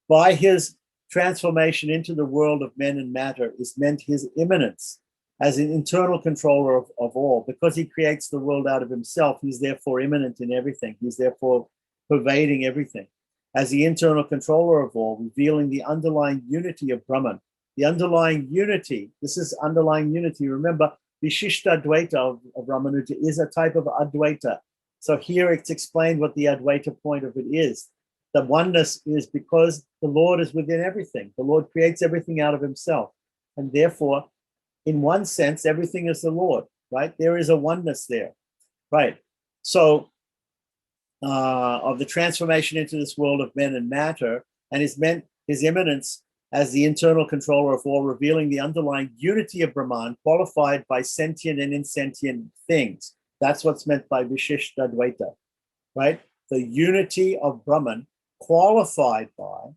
B: By his transformation into the world of men and matter is meant his immanence as an internal controller of all. Because he creates the world out of himself, he's therefore immanent in everything. He's therefore pervading everything. As the internal controller of all, revealing the underlying unity of Brahman. The underlying unity, this is underlying unity. Remember, Vishishta Advaita of Ramanuja is a type of Advaita. So here it's explained what the Advaita point of it is. The oneness is because the Lord is within everything. The Lord creates everything out of himself. And therefore, in one sense, everything is the Lord, right? There is a oneness there, right? So of the transformation into this world of men and matter, and is meant his immanence as the internal controller of all, revealing the underlying unity of Brahman, qualified by sentient and insentient things. That's what's meant by Vishishta Advaita, right? The unity of Brahman, qualified by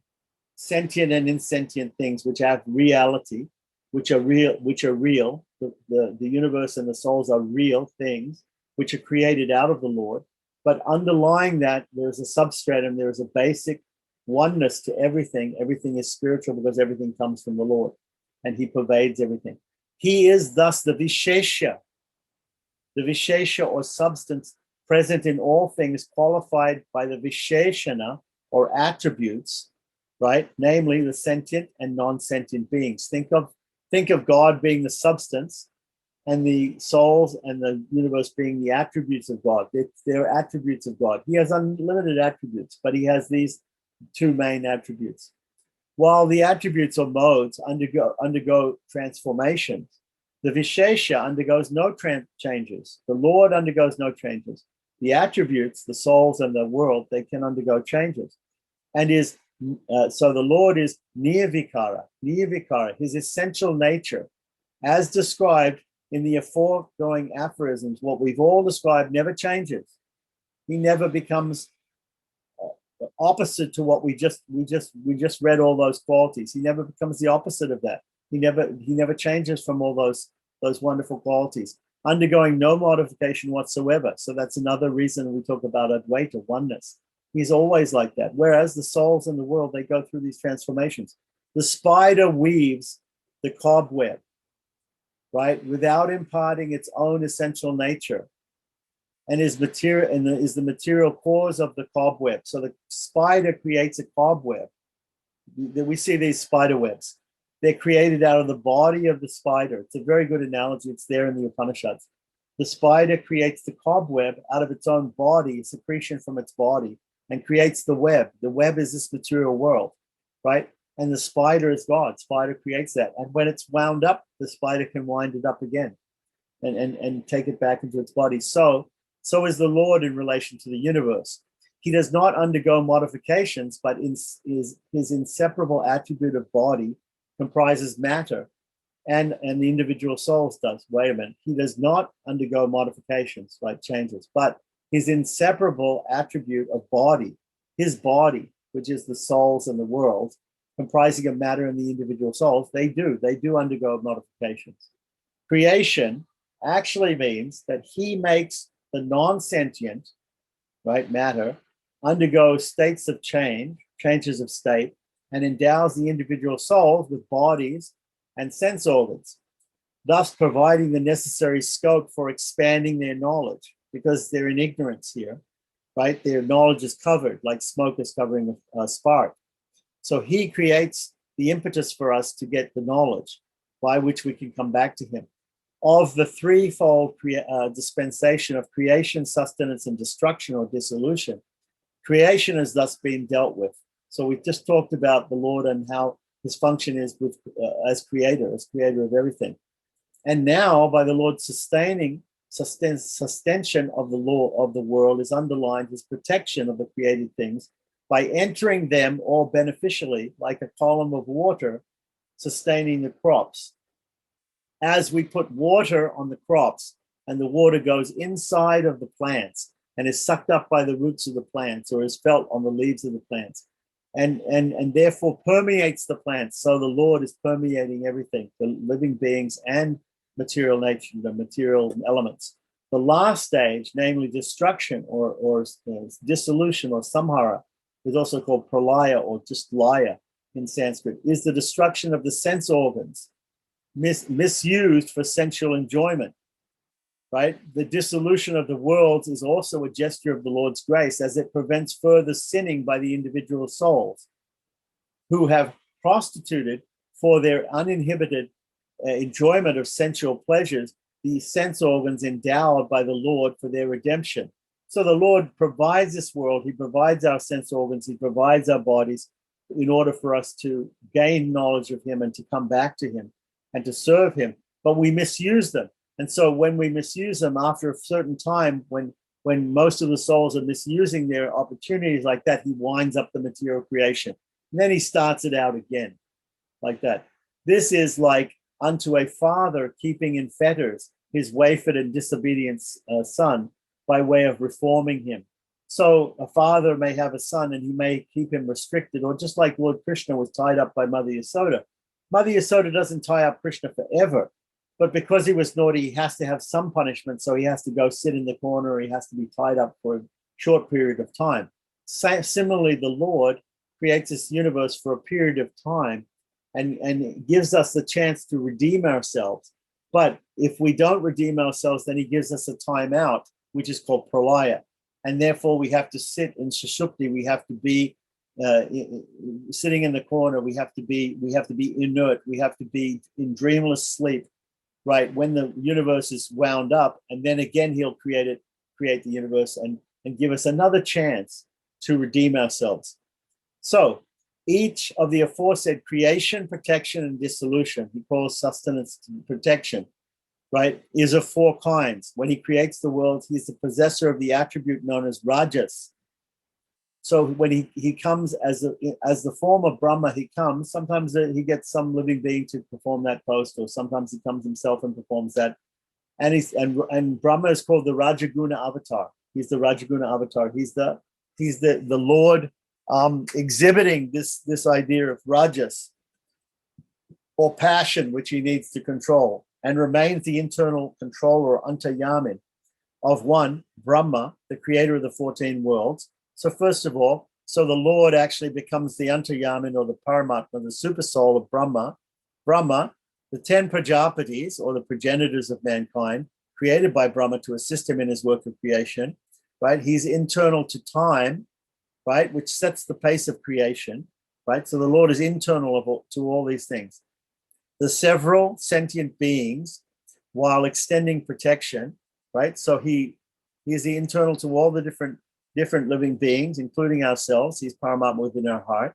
B: sentient and insentient things, which have reality, which are real. The universe and the souls are real things, which are created out of the Lord. But underlying that, there's a substratum, there is a basic oneness to everything. Everything is spiritual because everything comes from the Lord, and he pervades everything. He is thus the Vishesha or substance present in all things, qualified by the Visheshana or attributes, right? Namely, the sentient and non-sentient beings. Think of God being the substance, and the souls and the universe being the attributes of God. They're attributes of God. He has unlimited attributes, but he has these two main attributes. While the attributes or modes undergo transformations, the Vishesha undergoes no changes. The Lord undergoes no changes. The attributes, the souls and the world, they can undergo changes. And so the Lord is nirvikara, his essential nature, as described in the aforegoing aphorisms. What we've all described never changes. He never becomes opposite to what we just read all those qualities. He never becomes the opposite of that. He never changes from all those wonderful qualities, undergoing no modification whatsoever. So that's another reason we talk about Advaita, oneness. He's always like that. Whereas the souls in the world, they go through these transformations. The spider weaves the cobweb, right, without imparting its own essential nature, and is the material cause of the cobweb. So the spider creates a cobweb. We see these spider webs. They're created out of the body of the spider. It's a very good analogy. It's there in the Upanishads. The spider creates the cobweb out of its own body, a secretion from its body, and creates the web. The web is this material world, right? And the spider is God. Spider creates that. And when it's wound up, the spider can wind it up again and take it back into its body. So is the Lord in relation to the universe. He does not undergo modifications, but his inseparable attribute of body comprises matter, and the individual souls does. Wait a minute. He does not undergo modifications, like changes, but his inseparable attribute of body, his body, which is the souls and the world, comprising of matter and the individual souls, they do undergo modifications. Creation actually means that he makes the non-sentient, right, matter, undergo states of changes of state, and endows the individual souls with bodies and sense organs, thus providing the necessary scope for expanding their knowledge, because they're in ignorance here, right? Their knowledge is covered like smoke is covering a spark. So he creates the impetus for us to get the knowledge by which we can come back to him. Of the threefold dispensation of creation, sustenance, and destruction or dissolution, creation has thus been dealt with. So we've just talked about the Lord and how his function is with as creator of everything. And now, by the Lord's sustention of the law of the world, is underlined his protection of the created things by entering them all beneficially, like a column of water sustaining the crops. As we put water on the crops, and the water goes inside of the plants and is sucked up by the roots of the plants, or is felt on the leaves of the plants, and therefore permeates the plants. So the Lord is permeating everything, the living beings and material nature, the material elements. The last stage, namely destruction or dissolution or samhara, is also called pralaya or just laya in Sanskrit, is the destruction of the sense organs, misused for sensual enjoyment, right? The dissolution of the worlds is also a gesture of the Lord's grace, as it prevents further sinning by the individual souls who have prostituted for their uninhibited enjoyment of sensual pleasures the sense organs endowed by the Lord for their redemption. So the Lord provides this world, he provides our sense organs, he provides our bodies in order for us to gain knowledge of him and to come back to him and to serve him, but we misuse them. And so when we misuse them, after a certain time, when most of the souls are misusing their opportunities like that, he winds up the material creation. And then he starts it out again like that. This is like unto a father keeping in fetters his wayward and disobedient son by way of reforming him. So a father may have a son and he may keep him restricted, or just like Lord Krishna was tied up by Mother Yasoda. Mother Yasoda doesn't tie up Krishna forever, but because he was naughty, he has to have some punishment. So he has to go sit in the corner, or he has to be tied up for a short period of time. Similarly, the Lord creates this universe for a period of time and gives us the chance to redeem ourselves But if we don't redeem ourselves, then he gives us a timeout, which is called pralaya. And therefore we have to sit in sushupti. We have to be sitting in the corner. We have to be inert. We have to be in dreamless sleep, right? When the universe is wound up, and then again he'll create the universe and give us another chance to redeem ourselves. So each of the aforesaid creation, protection, and dissolution, he calls sustenance protection, right, is of four kinds. When he creates the world, he's the possessor of the attribute known as rajas. So when he comes as the form of Brahma, he comes. Sometimes he gets some living being to perform that post, or sometimes he comes himself and performs that. And Brahma is called the Rajaguna avatar. He's the Rajaguna avatar. He's the Lord exhibiting this idea of rajas, or passion, which he needs to control, and remains the internal controller, or antayamin, of one, Brahma, the creator of the 14 worlds. So first of all, so the Lord actually becomes the antayamin, or the paramatma, the super soul of Brahma. Brahma, the 10 Prajapatis, or the progenitors of mankind, created by Brahma to assist him in his work of creation, right? He's internal to time, right, which sets the pace of creation, right? So the Lord is internal to all these things. The several sentient beings, while extending protection, right? So he is the internal to all the different living beings, including ourselves. He's Paramatma within our heart,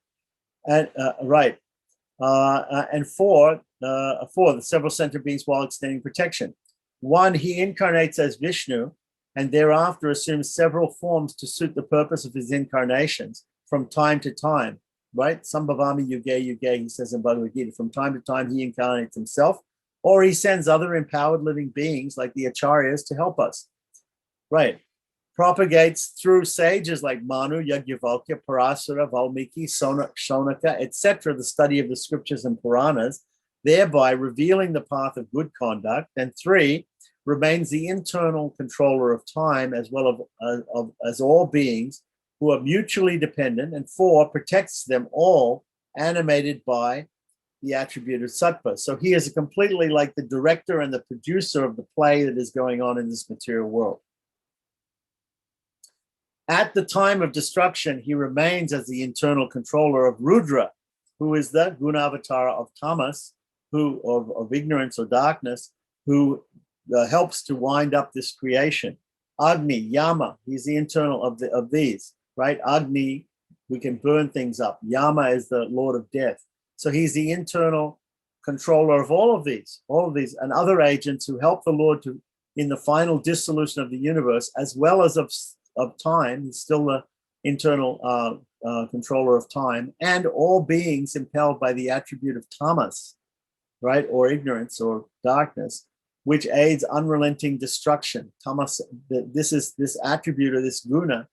B: and and four, the several sentient beings while extending protection. One, he incarnates as Vishnu, and thereafter assumes several forms to suit the purpose of his incarnations from time to time, right? Sambhavami yuge, he says in Bhagavad Gita. From time to time, he incarnates himself, or he sends other empowered living beings like the acharyas to help us, right? Propagates through sages like Manu, Yajnavalkya, Parasura, Valmiki, Shonaka, etc., the study of the scriptures and Puranas, thereby revealing the path of good conduct. And three, remains the internal controller of time as well as all beings who are mutually dependent. And four, protects them all, animated by the attribute of sattva. So he is completely like the director and the producer of the play that is going on in this material world. At the time of destruction, he remains as the internal controller of Rudra, who is the Gunavatara of Tamas, of ignorance or darkness, who helps to wind up this creation. Agni, Yama, he's the internal of these, right? Agni, we can burn things up. Yama is the Lord of death. So he's the internal controller of all of these, and other agents who help the Lord in the final dissolution of the universe, as well as of time. He's still the internal controller of time, and all beings impelled by the attribute of tamas, right, or ignorance or darkness, which aids unrelenting destruction. Tamas, this attribute or this guna,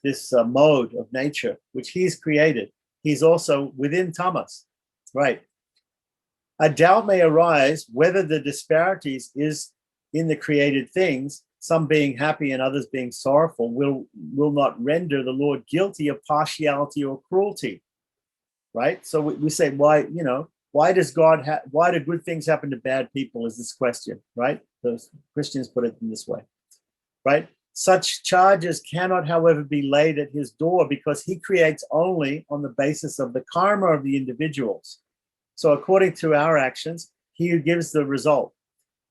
B: this mode of nature, which he's created. He's also within tamas, right? A doubt may arise whether the disparities is in the created things, some being happy and others being sorrowful, will not render the Lord guilty of partiality or cruelty, right? So we say, why do good things happen to bad people, is this question, right? Those Christians put it in this way, right? Such charges cannot, however, be laid at his door, because he creates only on the basis of the karma of the individuals. So according to our actions, he gives the result,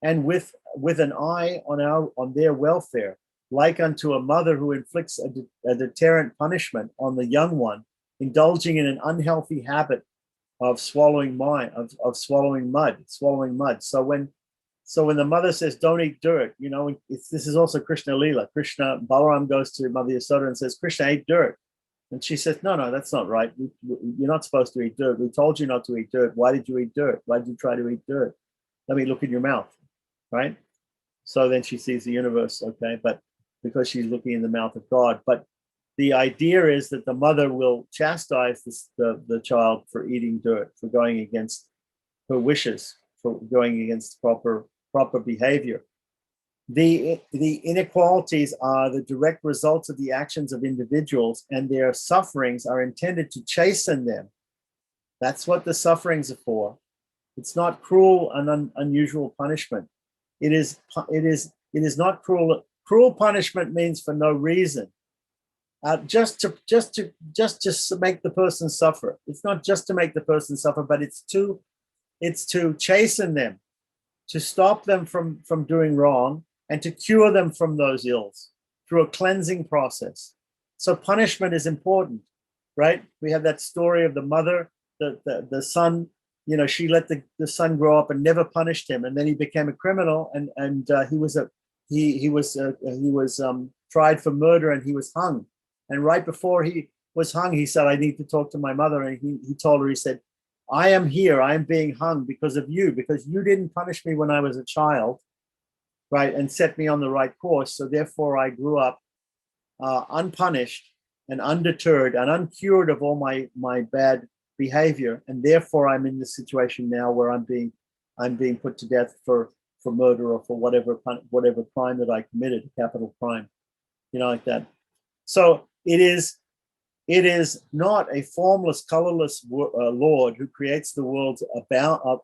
B: and with an eye on their welfare, like unto a mother who inflicts a deterrent punishment on the young one, indulging in an unhealthy habit of swallowing mud. So when the mother says, don't eat dirt, this is also Krishna Lila. Balaram goes to Mother Yasoda and says, Krishna ate dirt. And she says, no, that's not right. You're not supposed to eat dirt. We told you not to eat dirt. Why did you eat dirt? Why did you try to eat dirt? Let me look in your mouth, right? So then she sees the universe, okay, but because she's looking in the mouth of God. But the idea is that the mother will chastise the child for eating dirt, for going against her wishes, for going against proper behavior. The inequalities are the direct results of the actions of individuals, and their sufferings are intended to chasten them. That's what the sufferings are for. It's not cruel and unusual punishment. It is not cruel. Cruel punishment means for no reason, just to make the person suffer. It's not just to make the person suffer, but it's to chasten them, to stop them from doing wrong, and to cure them from those ills through a cleansing process. So punishment is important, right? We have that story of the mother, the son. She let the son grow up and never punished him, and then he became a criminal, and he was tried for murder, and he was hung. And right before he was hung, he said, "I need to talk to my mother." And he told her, he said, "I am here. I am being hung because of you, because you didn't punish me when I was a child, right, and set me on the right course. So therefore, I grew up unpunished and undeterred and uncured of all my bad behavior, and therefore I'm in this situation now where I'm being put to death for murder or for whatever crime that I committed, capital crime, like that." So it is not a formless, colorless Lord who creates the world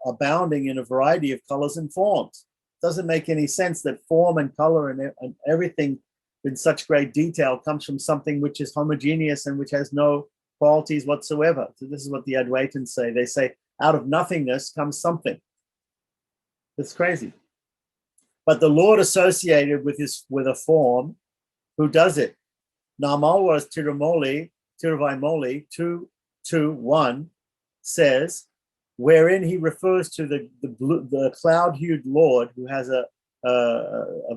B: abounding in a variety of colors and forms. It doesn't make any sense that form and color and everything in such great detail comes from something which is homogeneous and which has no qualities whatsoever. So this is what the Advaitins say. They say, out of nothingness comes something. It's crazy. But the Lord associated with a form, who does it? Namalwas Tiruvaimoli 2:1 says, wherein he refers to the cloud-hued Lord who has a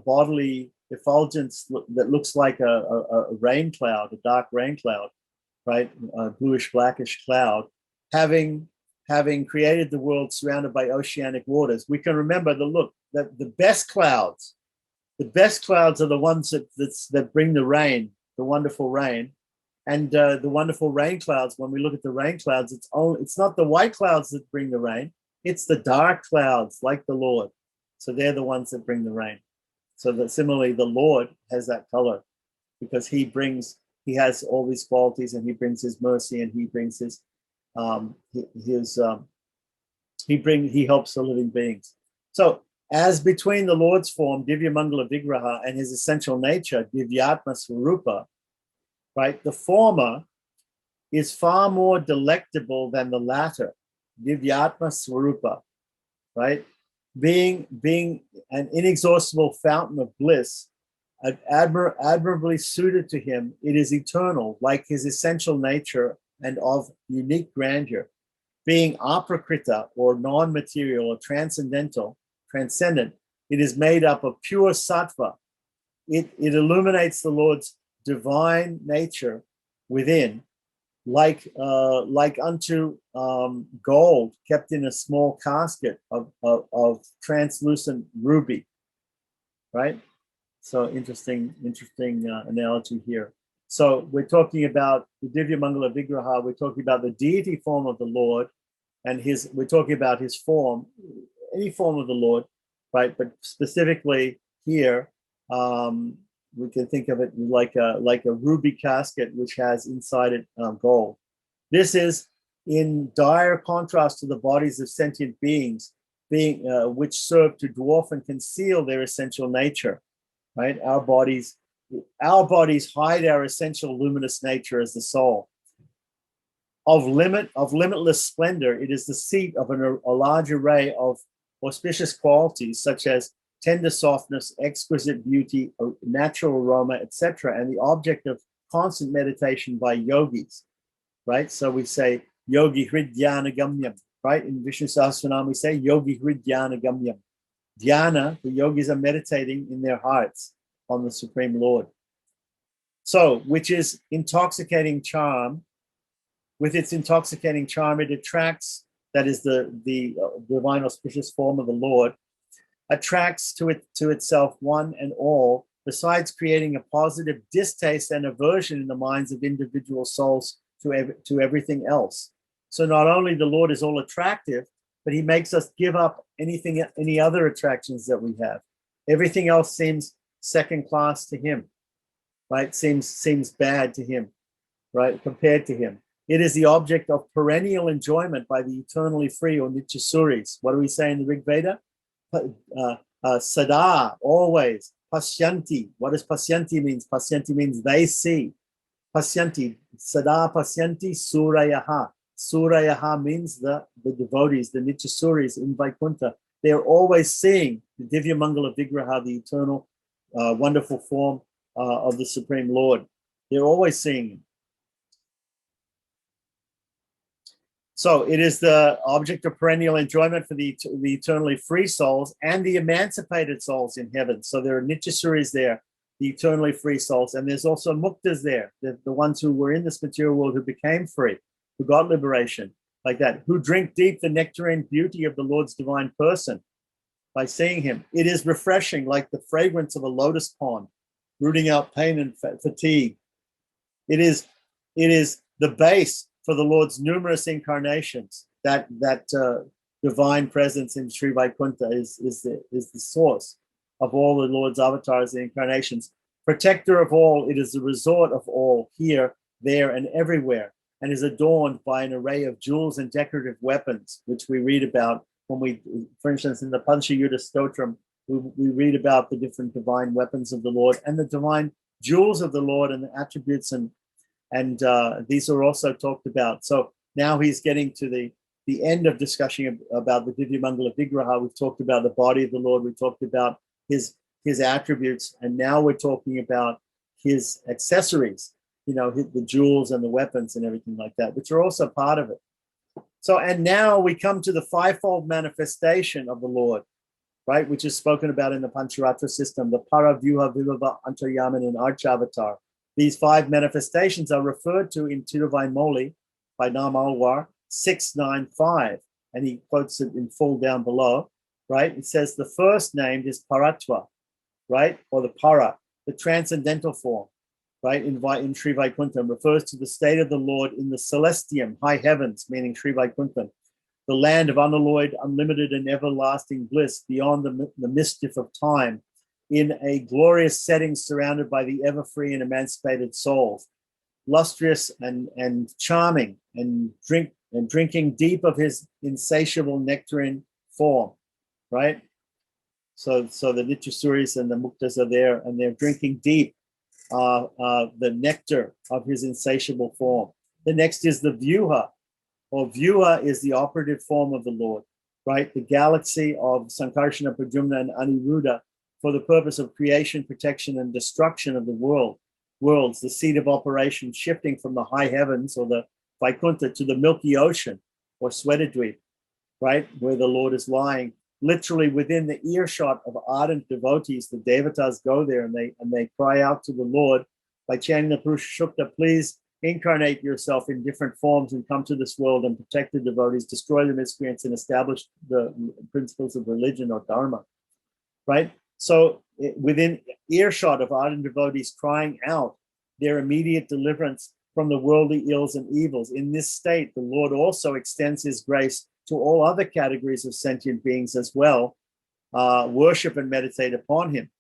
B: bodily effulgence that looks like a rain cloud, a dark rain cloud, right? A bluish blackish cloud, having created the world surrounded by oceanic waters. We can remember that the best clouds are the ones that bring the rain, the wonderful rain. And the wonderful rain clouds, when we look at the rain clouds, it's not the white clouds that bring the rain, it's the dark clouds like the Lord. So they're the ones that bring the rain. So that similarly, the Lord has that color because he has all these qualities, and he brings his mercy, and he brings he helps the living beings. So as between the Lord's form, Divya Mangala Vigraha, and his essential nature, Divyatma Swarupa, right? The former is far more delectable than the latter, Divyatma Swarupa, right? Being an inexhaustible fountain of bliss, admirably suited to him, it is eternal, like his essential nature and of unique grandeur. Being aprakrita, or non-material, or transcendent, it is made up of pure sattva. It illuminates the Lord's divine nature within, like unto gold kept in a small casket of translucent ruby, right? So interesting analogy here. So we're talking about the Divya Mangala Vigraha. We're talking about the deity form of the Lord, and we're talking about his form, any form of the Lord, right? But specifically here, we can think of it like a ruby casket which has inside it gold. This is in dire contrast to the bodies of sentient beings, which serve to dwarf and conceal their essential nature. Right? Our bodies hide our essential luminous nature as the soul. Of limitless splendor, it is the seat of a large array of auspicious qualities such as tender softness, exquisite beauty, natural aroma, etc., and the object of constant meditation by yogis, right? So we say yogi hridyana gamyam, right? In Vishnu Sahasranam we say yogi hridyana gamyam. Dhyana, the yogis are meditating in their hearts on the Supreme Lord. So, which is intoxicating charm. With its intoxicating charm, it attracts, that is the divine auspicious form of the Lord, attracts to itself one and all, besides creating a positive distaste and aversion in the minds of individual souls to everything else. So not only the Lord is all attractive, but he makes us give up any other attractions that we have. Everything else seems second class to him, right? Seems bad to him, right? Compared to him. It is the object of perennial enjoyment by the eternally free, or Nityasuris. What do we say in the Rig Veda? Sada, always. Pasyanti. What does pasyanti means? Pasyanti means they see. Pasyanti, sada pasyanti surayaha. Surayaha means the devotees, the Nityasuris in Vaikuntha. They're always seeing the Divya Mangala Vigraha, the eternal, wonderful form of the Supreme Lord. They're always seeing him. So it is the object of perennial enjoyment for the eternally free souls and the emancipated souls in heaven. So there are Nityasuris there, the eternally free souls, and there's also muktas there, the ones who were in this material world who became free, who got liberation, like that, who drink deep the nectarine beauty of the Lord's divine person by seeing him. It is refreshing, like the fragrance of a lotus pond, rooting out pain and fatigue. It is the base for the Lord's numerous incarnations. That divine presence in Sri Vaikuntha is the source of all the Lord's avatars and incarnations. Protector of all, it is the resort of all, here, there, and everywhere, and is adorned by an array of jewels and decorative weapons, which we read about when we, for instance, in the Panchayuta Stotram, we read about the different divine weapons of the Lord and the divine jewels of the Lord and the attributes, and these are also talked about. So now he's getting to the end of discussion about the Divya Mangala Vigraha. We've talked about the body of the Lord. We talked about his attributes, and now we're talking about his accessories, the jewels and the weapons and everything like that, which are also part of it. So, and now we come to the fivefold manifestation of the Lord, right, which is spoken about in the Pancharatra system, the Paravyuha, Vibhava, Antaryaman, and Archavatar. These five manifestations are referred to in Tiruvaimoli by Namalwar 695, and he quotes it in full down below, right? It says the first named is Paratva, right, or the Para, the transcendental form, right, in Sri Vaikuntha, refers to the state of the Lord in the celestium, high heavens, meaning Sri Vaikuntha, the land of unalloyed, unlimited, and everlasting bliss beyond the mischief of time, in a glorious setting surrounded by the ever-free and emancipated souls, lustrous and charming, and drinking deep of his insatiable nectarine form, right? So the Nityasuris and the Muktas are there, and they're drinking deep the nectar of his insatiable form. The next is the Vyuha, or Vyuha is the operative form of the Lord, right? The galaxy of Sankarsana, Pradyumna, and Aniruddha, for the purpose of creation, protection, and destruction of the worlds, the seat of operation shifting from the high heavens, or the Vaikuntha, to the milky ocean, or Swetatdweep, right, where the Lord is lying, literally within the earshot of ardent devotees. The devatas go there and they cry out to the Lord by chanting the Purusha Sukta, please incarnate yourself in different forms and come to this world and protect the devotees, destroy the miscreants, and establish the principles of religion or dharma, right? So within earshot of ardent devotees crying out their immediate deliverance from the worldly ills and evils, in this state, the Lord also extends his grace to all other categories of sentient beings as well, worship and meditate upon him.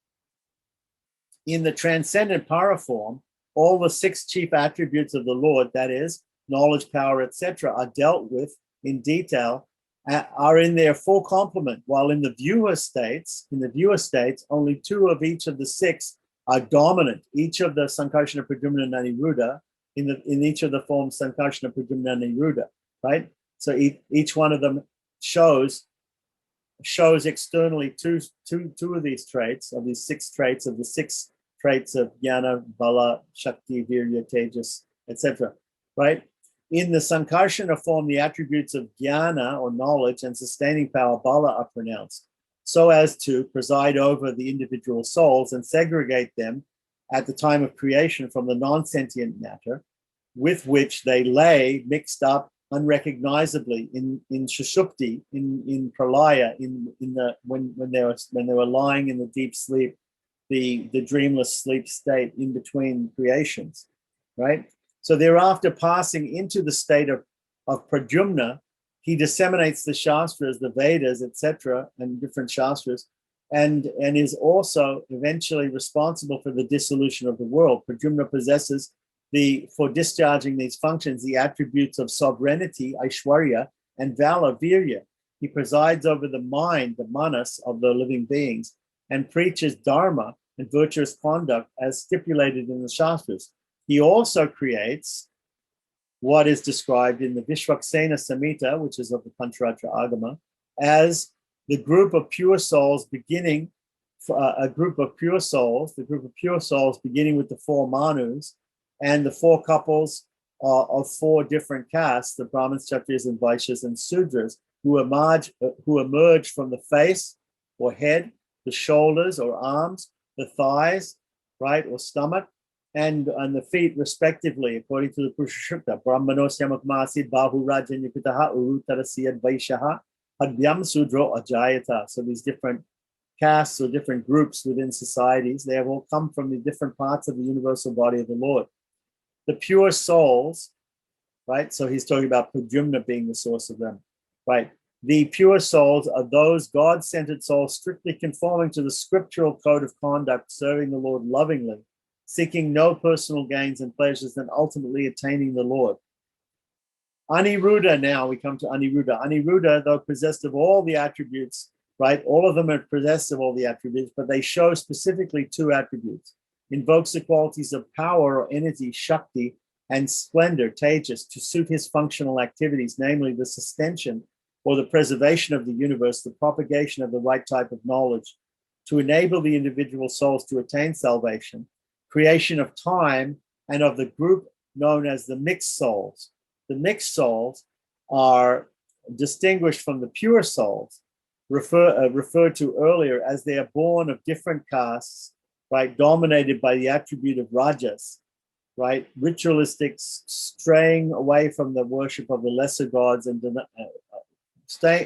B: In the transcendent para form, all the six chief attributes of the Lord, that is, knowledge, power, etc., are dealt with in detail, are in their full complement, while in the viewer states, only two of each of the six are dominant. Each of the Sankarsana, Pradyumna, and Aniruddha, in each of the forms Sankarsana, Pradyumna, and Aniruddha, right? So each one of them shows externally two of these traits, of these six traits, of the six traits of Jnana, Bala, Shakti, Virya, Tejas, etc., right? In the Sankarshana form, the attributes of Jnana, or knowledge, and sustaining power, Bala, are pronounced, so as to preside over the individual souls and segregate them at the time of creation from the non-sentient matter with which they lay mixed up unrecognizably in Sushupti, in Pralaya, when they were lying in the deep sleep, the dreamless sleep state in between creations, right? So thereafter, passing into the state of Pradyumna, he disseminates the Shastras, the Vedas, etc., and different Shastras, and is also eventually responsible for the dissolution of the world. Pradyumna possesses for discharging these functions, the attributes of sovereignty, Aishwarya, and valor, Virya. He presides over the mind, the manas of the living beings, and preaches dharma and virtuous conduct as stipulated in the Shastras. He also creates what is described in the Vishwaksena Samhita, which is of the Pancharatra Agama, as the group of pure souls beginning, the group of pure souls beginning with the four Manus and the four couples of four different castes, the Brahmins, Kshatriyas, and Vaishyas, and Sudras, who emerge from the face or head, the shoulders or arms, the thighs, right, or stomach, and the feet, respectively, according to the Purusha Sukta. Brahmanos yamakmasi bahu rajanyukitaha urutarasiyad vaishaha hadvyam sudro ajayata. So these different castes or different groups within societies, they have all come from the different parts of the universal body of the Lord. The pure souls, right? So he's talking about Pradyumna being the source of them, right? The pure souls are those God-centered souls strictly conforming to the scriptural code of conduct, serving the Lord lovingly, seeking no personal gains and pleasures, and ultimately attaining the Lord. Aniruddha, now we come to Aniruddha. Aniruddha, though possessed of all the attributes, right? All of them are possessed of all the attributes, but they show specifically two attributes. Invokes the qualities of power or energy, Shakti, and splendor, Tejas, to suit his functional activities, namely the sustention or the preservation of the universe, the propagation of the right type of knowledge, to enable the individual souls to attain salvation, creation of time, and of the group known as the mixed souls. The mixed souls are distinguished from the pure souls, referred to earlier, as they are born of different castes, right, dominated by the attribute of rajas, right, ritualistic, straying away from the worship of the lesser gods and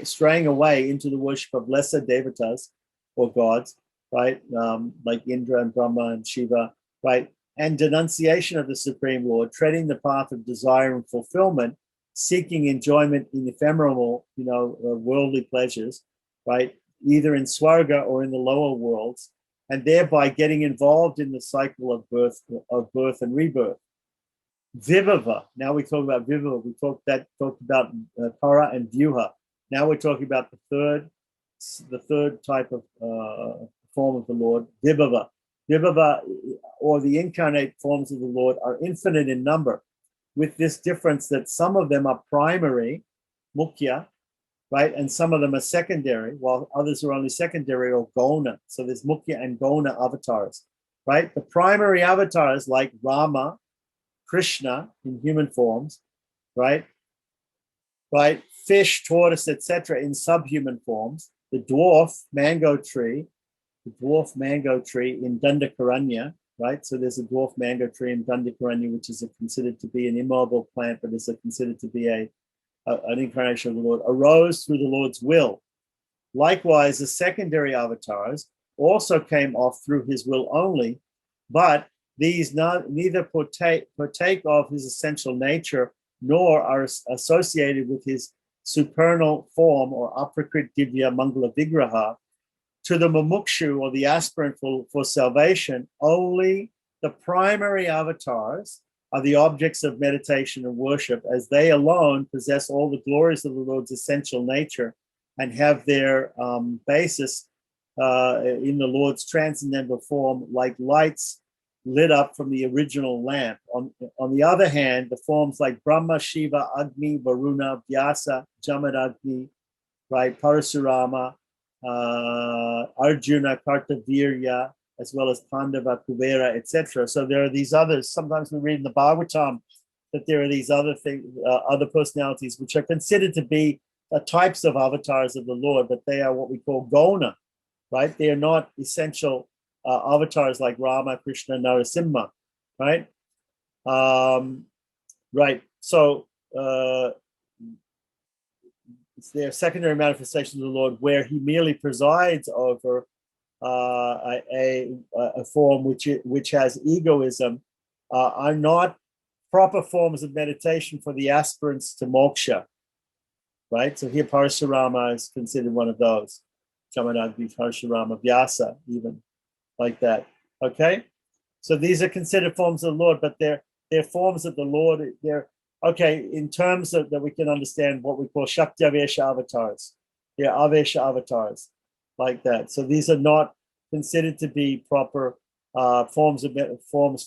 B: straying away into the worship of lesser devatas or gods, right, like Indra and Brahma and Shiva, right, and denunciation of the Supreme Lord, treading the path of desire and fulfillment, seeking enjoyment in ephemeral, worldly pleasures, right, either in Swarga or in the lower worlds, and thereby getting involved in the cycle of birth and rebirth. Vibhava. Now we talk about Vibhava. We talked about Para and Vyuha. Now we're talking about the third type of form of the Lord, Vibhava. Vibhava, or the incarnate forms of the Lord, are infinite in number, with this difference that some of them are primary, Mukhya, right, and some of them are secondary, while others are only secondary or Gona. So there's Mukhya and Gona avatars, right? The primary avatars like Rama, Krishna in human forms, right? Fish, tortoise, etc. in subhuman forms. The dwarf mango tree in Dandakaranya, right? So there's a dwarf mango tree in Dandakaranya, which is considered to be an immobile plant, but is considered to be an incarnation of the Lord, arose through the Lord's will. Likewise, the secondary avatars also came off through his will only, but these neither partake of his essential nature nor are associated with his supernal form or aprakrit divya mangala vigraha. To the mumukshu, or the aspirant for salvation, only the primary avatars are the objects of meditation and worship, as they alone possess all the glories of the Lord's essential nature and have their basis in the Lord's transcendental form, like lights lit up from the original lamp. On the other hand, the forms like Brahma, Shiva, Agni, Varuna, Vyasa, Jamadagni, right, Parasurama, Arjuna, Kartavirya, as well as Pandava, Kuvera, etc. So there are these others. Sometimes we read in the Bhagavatam that there are these other things, other personalities, which are considered to be types of avatars of the Lord, but they are what we call Gona, right? They are not essential avatars like Rama, Krishna, Narasimha, right? Right. So it's their secondary manifestations of the Lord, where he merely presides over a form which has egoism, are not proper forms of meditation for the aspirants to moksha, right? So here Parasurama is considered one of those. Jamadagni, Parasurama, Vyasa, even like that. Okay, so these are considered forms of the Lord, but they're forms of the Lord. They're okay in terms of that we can understand what we call Shaktavesha avatars. Yeah, Avesha avatars, like that. So these are not considered to be proper forms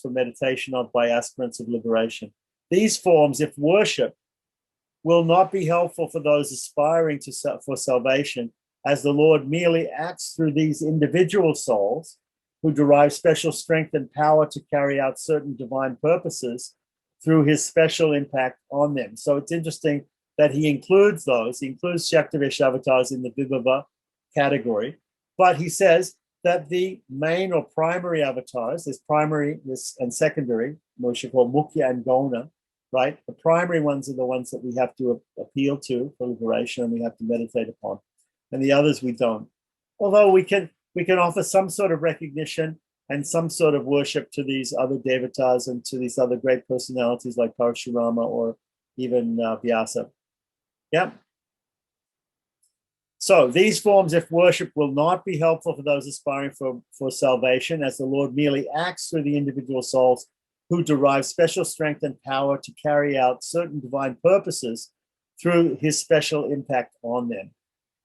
B: for meditation of by aspirants of liberation. These forms, if worshipped, will not be helpful for those aspiring for salvation, as the Lord merely acts through these individual souls who derive special strength and power to carry out certain divine purposes through his special impact on them. So it's interesting that he includes those. He includes Shaktivesh avatars in the Vibhava category, but he says that the main or primary avatars, there's primary and secondary, we should call Mukhya and Gona, right? The primary ones are the ones that we have to appeal to for liberation and we have to meditate upon. And the others we don't. Although we can offer some sort of recognition and some sort of worship to these other devatas and to these other great personalities like Parashurama or even Vyasa. Yeah. So these forms, if worship, will not be helpful for those aspiring for salvation, as the Lord merely acts through the individual souls who derive special strength and power to carry out certain divine purposes through his special impact on them.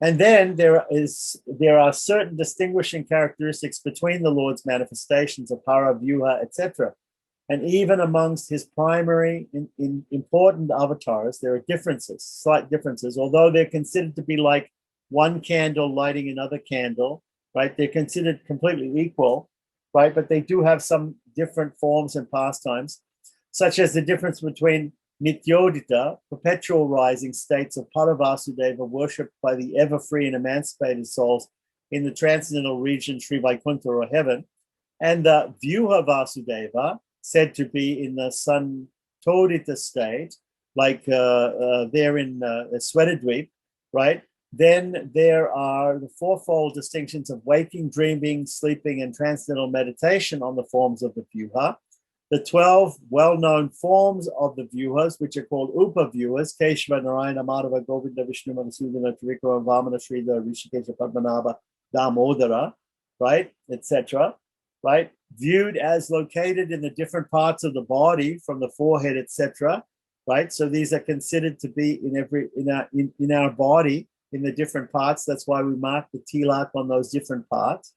B: And then there are certain distinguishing characteristics between the Lord's manifestations of Hara, Vyuha, etc. And even amongst his primary important avatars, there are differences, slight differences, although they're considered to be like one candle lighting another candle, right? They're considered completely equal, right? But they do have some different forms and pastimes, such as the difference between Nityodita, perpetual rising states of Paravasudeva worshipped by the ever-free and emancipated souls in the transcendental region Sri Vaikuntha or heaven, and the Vyuha Vasudeva, said to be in the Santodita state, like there in Sweatadweep, right? Then there are the fourfold distinctions of waking, dreaming, sleeping, and transcendental meditation on the forms of the Vyuha. The 12 well-known forms of the Vyuhas, which are called Upa-Vyuhas, Keshava, Narayana, Madhava, Govinda, Vishnu, Madhusudana, Trivikram, Vamana, Sridhara, Rishikesha, Padmanabha, Damodara, right, etc., right, viewed as located in the different parts of the body, from the forehead, etc., right? So these are considered to be in our body, in the different parts. That's why we mark the tilak on those different parts,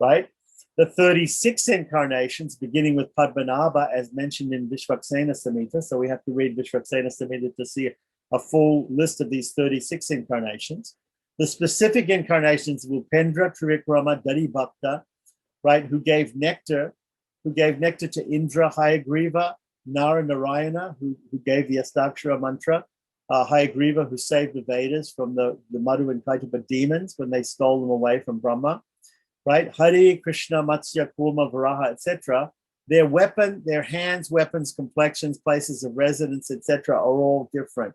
B: right? The 36 incarnations, beginning with Padmanabha, as mentioned in Vishvaksena Samhita. So we have to read Vishvaksena Samhita to see a full list of these 36 incarnations. The specific incarnations of Upendra, Trivikrama, Daribhakta, right, who gave nectar to Indra, Hayagriva, Nara Narayana, who gave the Astakshara mantra, Hayagriva, who saved the Vedas from the Madhu and Kaitapa demons when they stole them away from Brahma, right? Hari, Krishna, Matsya, Kurma, Varaha, etc. Their hands, weapons, complexions, places of residence, etc. are all different,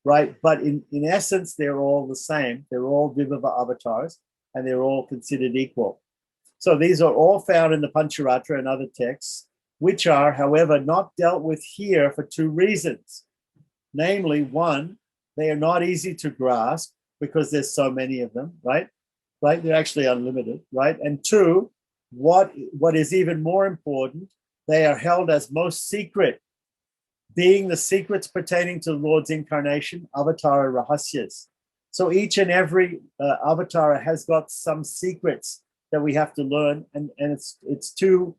B: right? But in essence, they're all the same. They're all Vibhava avatars, and they're all considered equal. So these are all found in the Pancharatra and other texts, which are, however, not dealt with here for two reasons. Namely, one, they are not easy to grasp because there's so many of them, right? Right? They're actually unlimited, right? And two, what is even more important, they are held as most secret, being the secrets pertaining to the Lord's incarnation, Avatara Rahasyas. So each and every Avatara has got some secrets that we have to learn, and it's too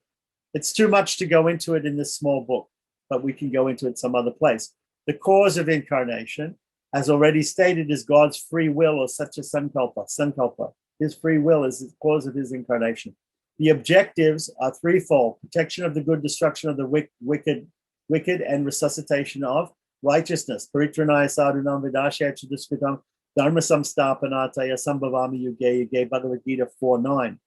B: much to go into it in this small book, but we can go into it some other place. The cause of incarnation, as already stated, is God's free will, or such a sankalpa. His free will is the cause of his incarnation. The objectives are threefold: protection of the good, destruction of the wicked, and resuscitation of righteousness. Paritranaya sadhunam vidashaya chuduskritam dharma samstapanataya sambhavami yuge yuge, Bhagavad Gita 4:9.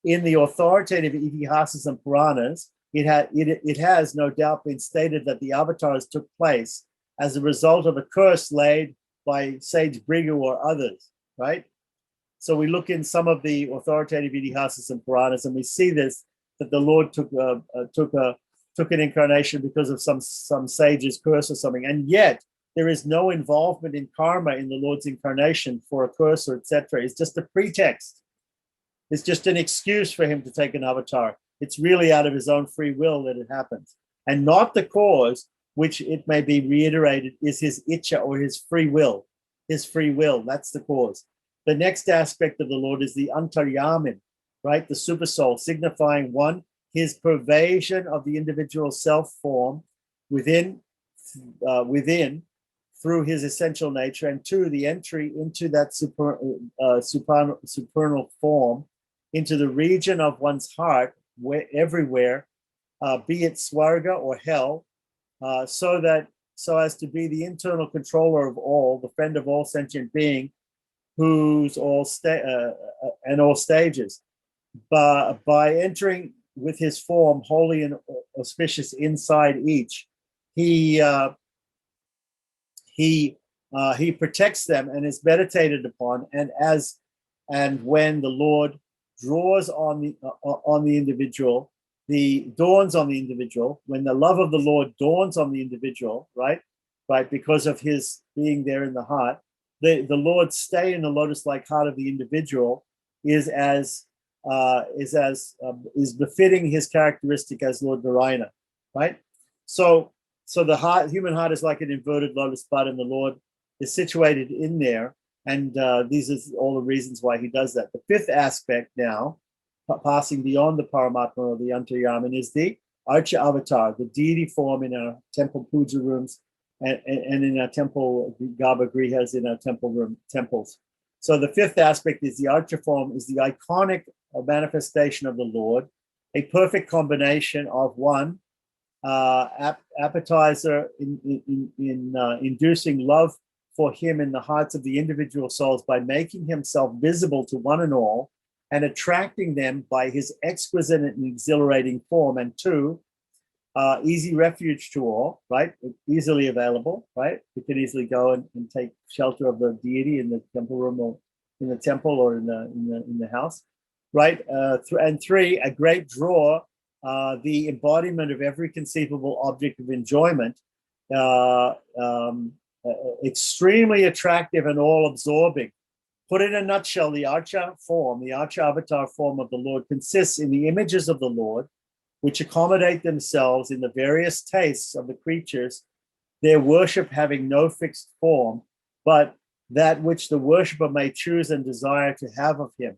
B: In the authoritative Itihasas and Puranas, it has no doubt been stated that the avatars took place as a result of a curse laid by sage Brigu or others, right? So we look in some of the authoritative Itihasas and Puranas, and we see this, that the Lord took an incarnation because of some sage's curse or something, and yet there is no involvement in karma in the Lord's incarnation for a curse or etc. It's just a pretext. It's just an excuse for him to take an avatar. It's really out of his own free will that it happens, and not the cause, which it may be reiterated is his itcha or his free will. his free will. That's the cause. The next aspect of the Lord is the Antaryamin, right? The super soul, signifying one, his pervasion of the individual self form within through his essential nature, and two, the entry into that supernal form, into the region of one's heart, where everywhere, be it swarga or hell, so as to be the internal controller of all, the friend of all sentient being, who's all stages. By entering with his form holy and auspicious inside each, he protects them and is meditated upon, and when the Lord draws on the individual, dawns on the individual, when the love of the Lord dawns on the individual, right, because of his being there in the heart, the Lord's stay in the lotus-like heart of the individual is befitting his characteristic as Lord Narayana, right? So the human heart is like an inverted lotus bud, and the Lord is situated in there, and these are all the reasons why he does that. The fifth aspect now, passing beyond the Paramatma or the Antaryamin, is the Archa Avatar, the deity form in our temple puja rooms and in our temple Garbha-grihas, in our temples. So the fifth aspect is the Archa form, is the iconic manifestation of the Lord, a perfect combination of one, appetizer in inducing love for him in the hearts of the individual souls by making himself visible to one and all and attracting them by his exquisite and exhilarating form, and two, easy refuge to all, right? Easily available, right? You can easily go and take shelter of the deity in the temple room or in the temple or in the house, right? And three, a great draw, the embodiment of every conceivable object of enjoyment, extremely attractive and all-absorbing. Put in a nutshell, the Archa form, the Archa avatar form of the Lord consists in the images of the Lord, which accommodate themselves in the various tastes of the creatures, their worship having no fixed form, but that which the worshipper may choose and desire to have of him.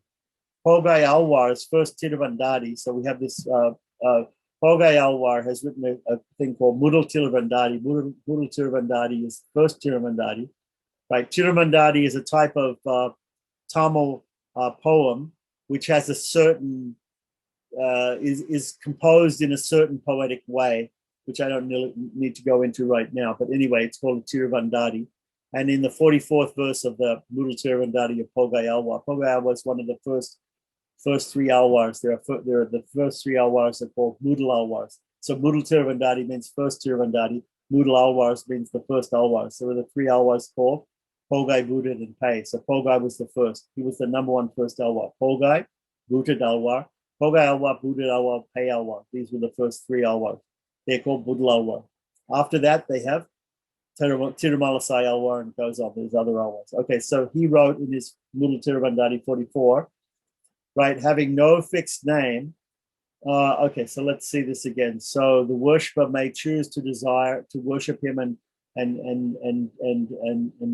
B: Pogai Alwar's first Tiruvandadi, so we have this, Pogai Alwar has written a thing called Mudal Tiruvandadi. Mudal Tiruvandadi is first Tiruvandadi, right? Tiruvandadi is a type of Tamil poem which has a certain, is composed in a certain poetic way, which I don't need to go into right now. But anyway, it's called Tiruvandadi. And in the 44th verse of the Mudal Tiruvandadi of Pogai Alwar, Pogai Alwar is one of the first three Alwars. There are the first three Alwars are called Mudal Alwars. So Mudal Tiruvandadi means first Tiruvandadi. Mudal Alwars means the first Alwars. So there are the three Alwars called Pogai, Bhutan, and Pei. So Pogai was the first. He was the number one first Alwar. Pogai, Bhutan Alwar, Pogai Alwar, Bhutan Alwar, Pei Alwar. These were the first three Alwars. They're called Budal Alwar. After that, they have Tirumalasai Alwar, and goes on. There's other Alwars. Okay, so he wrote in his Mudal Tiruvandadi 44, right, having no fixed name. Okay, so let's see this again. So the worshipper may choose to desire to worship him and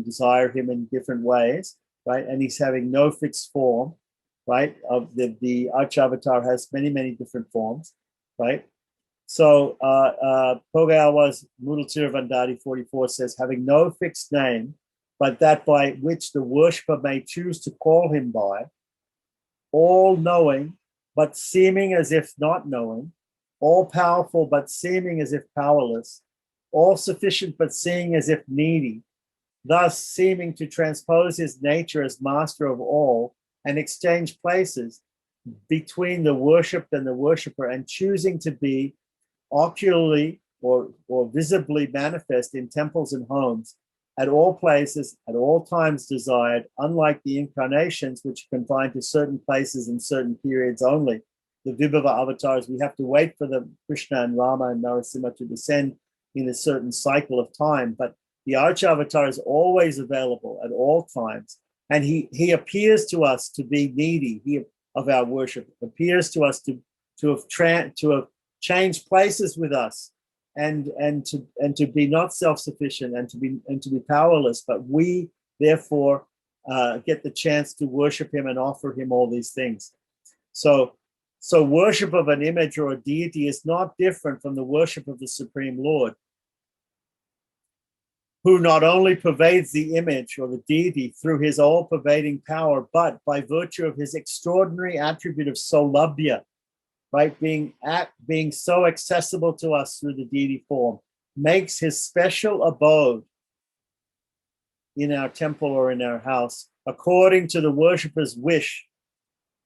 B: desire him in different ways, right? And he's having no fixed form, right? Of the Archavatar has many different forms, right? So Pogai Mudal Tiruvandadi 44 says, having no fixed name, but that by which the worshipper may choose to call him by, all knowing, but seeming as if not knowing, all powerful, but seeming as if powerless, all sufficient, but seeming as if needy, thus seeming to transpose his nature as master of all and exchange places between the worshipped and the worshipper, and choosing to be ocularly or visibly manifest in temples and homes, at all places, at all times desired, unlike the incarnations which are confined to certain places and certain periods only. The Vibhava avatars, we have to wait for the Krishna and Rama and Narasimha to descend in a certain cycle of time, but the Archa avatar is always available at all times, and he appears to us to be needy of our worship, appears to us to have changed places with us, and to be not self-sufficient and to be powerless, but we therefore get the chance to worship him and offer him all these things. So worship of an image or a deity is not different from the worship of the Supreme Lord, who not only pervades the image or the deity through his all-pervading power, but by virtue of his extraordinary attribute of solabhya, right, being so accessible to us through the deity form, makes his special abode in our temple or in our house according to the worshipper's wish,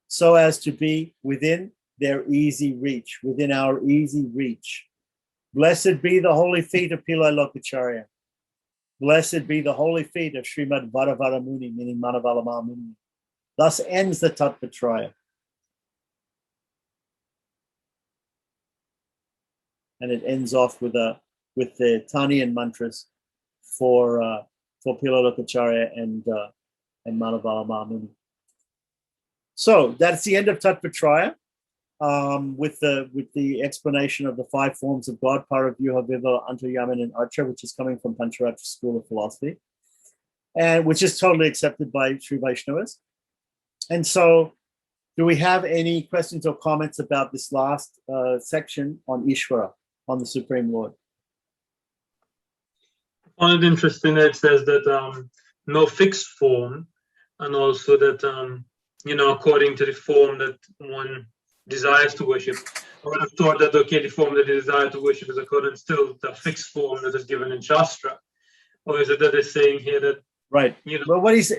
B: so as to be within their easy reach, within our easy reach. Blessed be the holy feet of Pillai Lokacharya. Blessed be the holy feet of Srimad Varavara Muni, meaning Manavala Muni. Thus ends the Tattva Trayam. And it ends off with the Taniyan mantras for Pillai Lokacharya and Manavala Muni. So that's the end of Tattva Trayam. With the explanation of the 5 forms of God, Paravyuha, Viva, Antaryamin, and Archa, which is coming from Pancharatra School of Philosophy, and which is totally accepted by Sri Vaishnavas. And so, do we have any questions or comments about this last section on Ishvara, on the Supreme Lord?
C: I find it interesting that it says that no fixed form, and also that according to the form that one desires to worship. I would have thought that the form that they desire to worship is according still the fixed form that is given in Shastra, or is it that they're saying here that
B: right? But what he's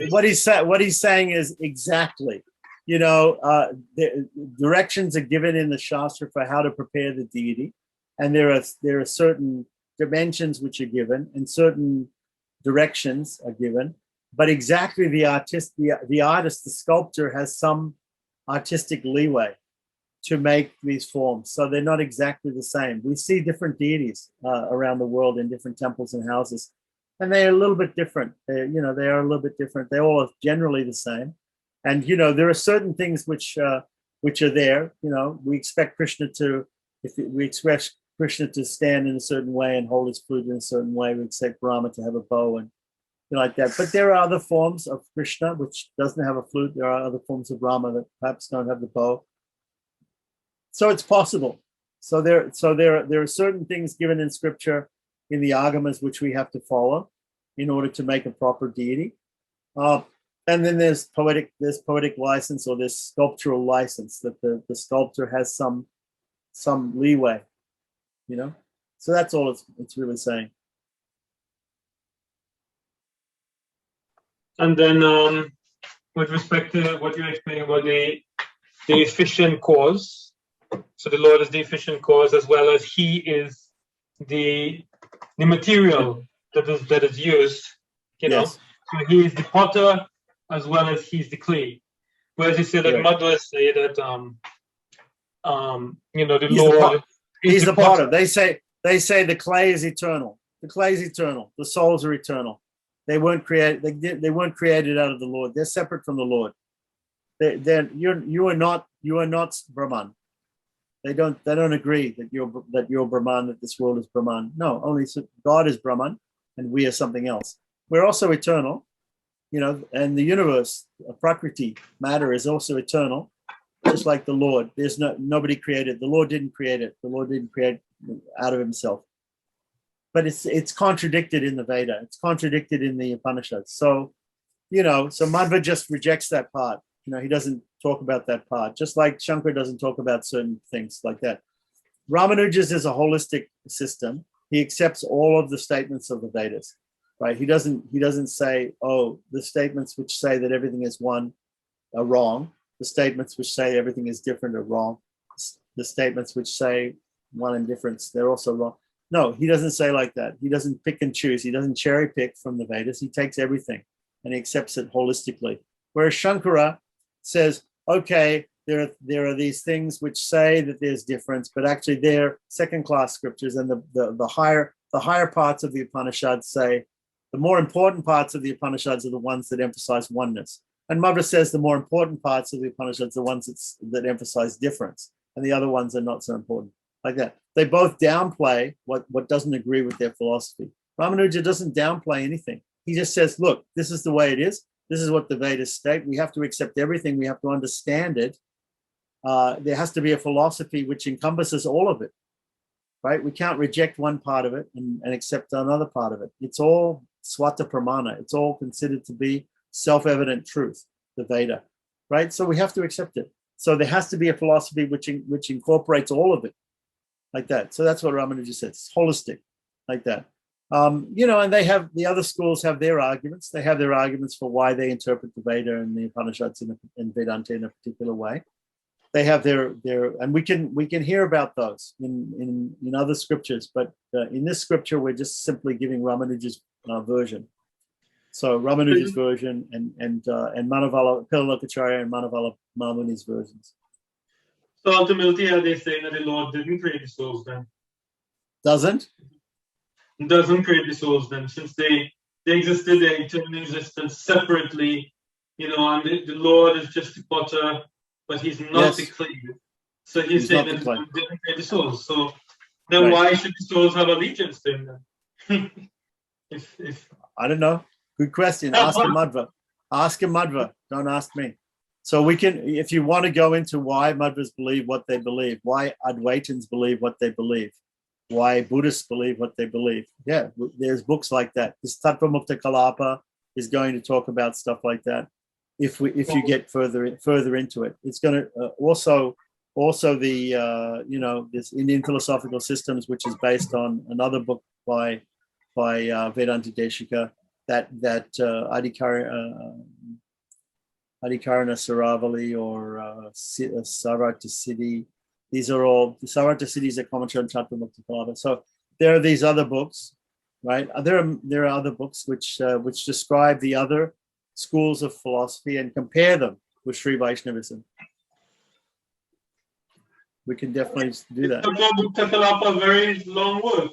B: saying is exactly, the directions are given in the Shastra for how to prepare the deity, and there are certain dimensions which are given and certain directions are given, but exactly the artist, the sculptor has some artistic leeway to make these forms, so they're not exactly the same. We see different deities around the world in different temples and houses, and they're a little bit different. They are a little bit different. They all are generally the same, and there are certain things which are there. We expect Krishna to stand in a certain way and hold his flute in a certain way. We expect Brahma to have a bow and like that. But there are other forms of Krishna which doesn't have a flute. There are other forms of Rama that perhaps don't have the bow. So it's possible. So there are certain things given in scripture in the agamas which we have to follow in order to make a proper deity. And then there's poetic license, or there's sculptural license, that the sculptor has some leeway, So that's all it's really saying.
C: And then with respect to what you're explaining about the efficient cause. So the Lord is the efficient cause, as well as He is the material that is used.
B: Yes.
C: So He is the potter, as well as He's the clay. Whereas you say that Madhvas say that the Lord
B: He's the potter. They say the clay is eternal. The clay is eternal. The souls are eternal. They weren't created. They weren't created out of the Lord. They're separate from the Lord. You are not Brahman. They don't agree that you're Brahman, that this world is Brahman. No, only God is Brahman, and we are something else. We're also eternal, and the universe, Prakriti, matter, is also eternal, just like the Lord. There's nobody created. The Lord didn't create it. The Lord didn't create out of himself. But it's contradicted in the Veda. It's contradicted in the Upanishads. So, so Madhva just rejects that part. He doesn't talk about that part, just like Shankar doesn't talk about certain things like that. Ramanuja's is a holistic system. He accepts all of the statements of the Vedas, right? He doesn't say, oh, the statements which say that everything is one are wrong. The statements which say everything is different are wrong. The statements which say one and difference, they're also wrong. No, he doesn't say like that. He doesn't pick and choose. He doesn't cherry pick from the Vedas. He takes everything and he accepts it holistically. Whereas Shankara says, okay, there are these things which say that there's difference, but actually they're second-class scriptures, and the higher parts of the Upanishads say the more important parts of the Upanishads are the ones that emphasize oneness. And Madhva says the more important parts of the Upanishads are the ones that emphasize difference, and the other ones are not so important. Like that. They both downplay what doesn't agree with their philosophy. Ramanuja doesn't downplay anything. He just says, look, this is the way it is. This is what the Vedas state. We have to accept everything. We have to understand it. There has to be a philosophy which encompasses all of it, right? We can't reject one part of it and accept another part of it. It's all swata pramana. It's all considered to be self-evident truth, the Veda, right? So we have to accept it. So there has to be a philosophy which incorporates all of it, like that. So that's what Ramanuja says. It's holistic, like that. And they have, the other schools have their arguments. They have their arguments for why they interpret the Veda and the Upanishads and Vedanta in a particular way. They have their, and we can hear about those in other scriptures, but in this scripture we're just simply giving Ramanuja's version. So Ramanuja's version and Manavala Pilalokacharya and Manavala Mamuni's versions.
C: So ultimately, are they saying that the Lord didn't create the souls then?
B: Doesn't
C: create the souls then, since they existed, their eternal existence separately, and the Lord is just the potter, but he's not the clay. So he's saying that he didn't create the souls. So then why should the souls have allegiance to him then? if
B: I don't know. Good question. Ask him Madhva. Ask him Madhva. Don't ask me. So we can, if you want to go into why Madhvas believe what they believe, why Advaitins believe what they believe, why Buddhists believe what they believe. Yeah, there's books like that. This Tattva Mukta Kalapa is going to talk about stuff like that. If you get further into it, it's going to also the this Indian Philosophical Systems, which is based on another book by Vedanta Deshika, that Adhikarana Saravali or Sarata Siddhi. These are all, the Sarata Siddhi is a commentary on Tattva Mukta Kalapa. So there are these other books, right? There are other books which describe the other schools of philosophy and compare them with Sri Vaishnavism. We can definitely do that.
C: Tattva Mukta Kalapa, very long work.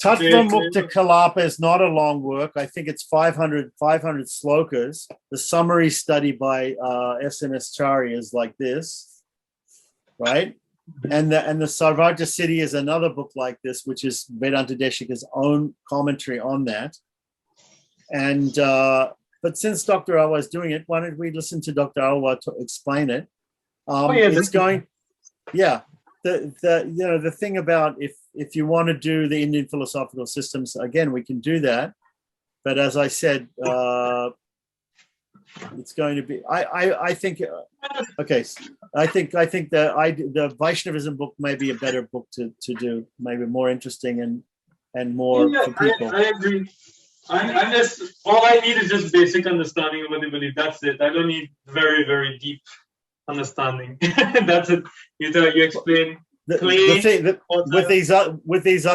B: Tattva Mukta Kalapa is not a long work. I think it's 500 slokas. The summary study by S.M.S. Chari is like this, right? And the Sarvata Siddhi is another book like this, which is Vedanta Deshika's own commentary on that. And but since Dr. Alwa is doing it, why don't we listen to Dr. Alwa to explain it? It's going, yeah. The thing about if you want to do the Indian Philosophical Systems, again, we can do that. But as I said, it's going to be. I think. Okay, I think the Vaishnavism book may be a better book to do, maybe more interesting and more for people.
C: I agree. I just, all I need is just basic understanding of what they believe. That's it. I don't need very, very deep understanding. That's it. You explain
B: the thing that with these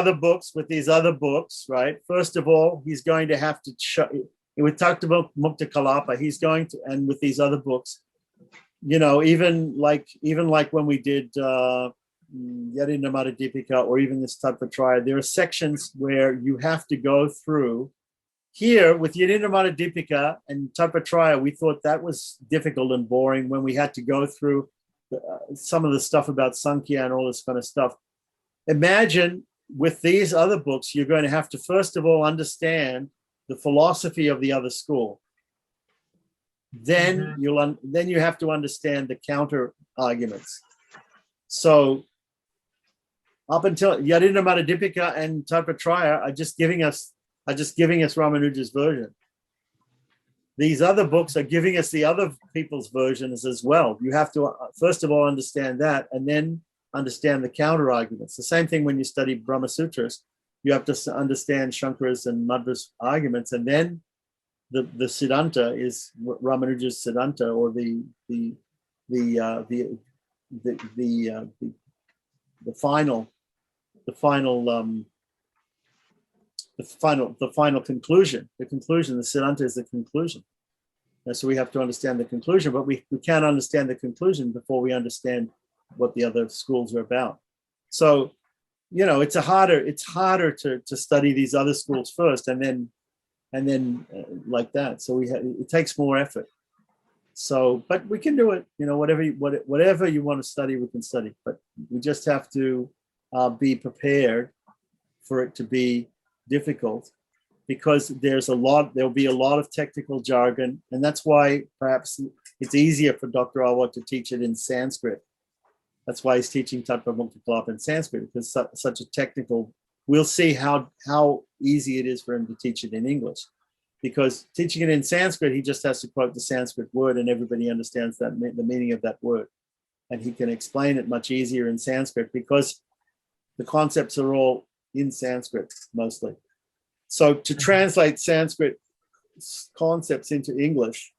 B: other books, right? First of all, he's going to have to show. We talked about Mukta Kalapa. He's going to, and with these other books, even like when we did Yadinamata Dipika or even this Tattva Trayam, there are sections where you have to go through. Here with Yadinamata Dipika and Tattva Trayam, we thought that was difficult and boring when we had to go through some of the stuff about Sankhya and all this kind of stuff. Imagine with these other books, you're going to have to first of all understand the philosophy of the other school. Then you have to understand the counter arguments. So up until Yadinamata Dipika and Tattva Trayam are just giving us Ramanuja's version. These other books are giving us the other people's versions as well. You have to first of all understand that, and then understand the counter arguments. The same thing when you study Brahma Sutras. You have to understand Shankara's and Madhva's arguments, and then the Siddhanta is Ramanuja's Siddhanta, or the final conclusion. The conclusion, the Siddhanta is the conclusion. And so we have to understand the conclusion, but we can't understand the conclusion before we understand what the other schools are about. So, it's harder to study these other schools first, and then like that. So it takes more effort. So, but we can do it. Whatever you want to study, we can study. But we just have to be prepared for it to be difficult, because there'll be a lot of technical jargon, and that's why perhaps it's easier for Dr. Awa to teach it in Sanskrit. That's why he's teaching Tattva Mukta Kalapa in Sanskrit, because such a technical. We'll see how easy it is for him to teach it in English, because teaching it in Sanskrit, he just has to quote the Sanskrit word, and everybody understands the meaning of that word, and he can explain it much easier in Sanskrit because the concepts are all in Sanskrit mostly. So to translate Sanskrit concepts into English,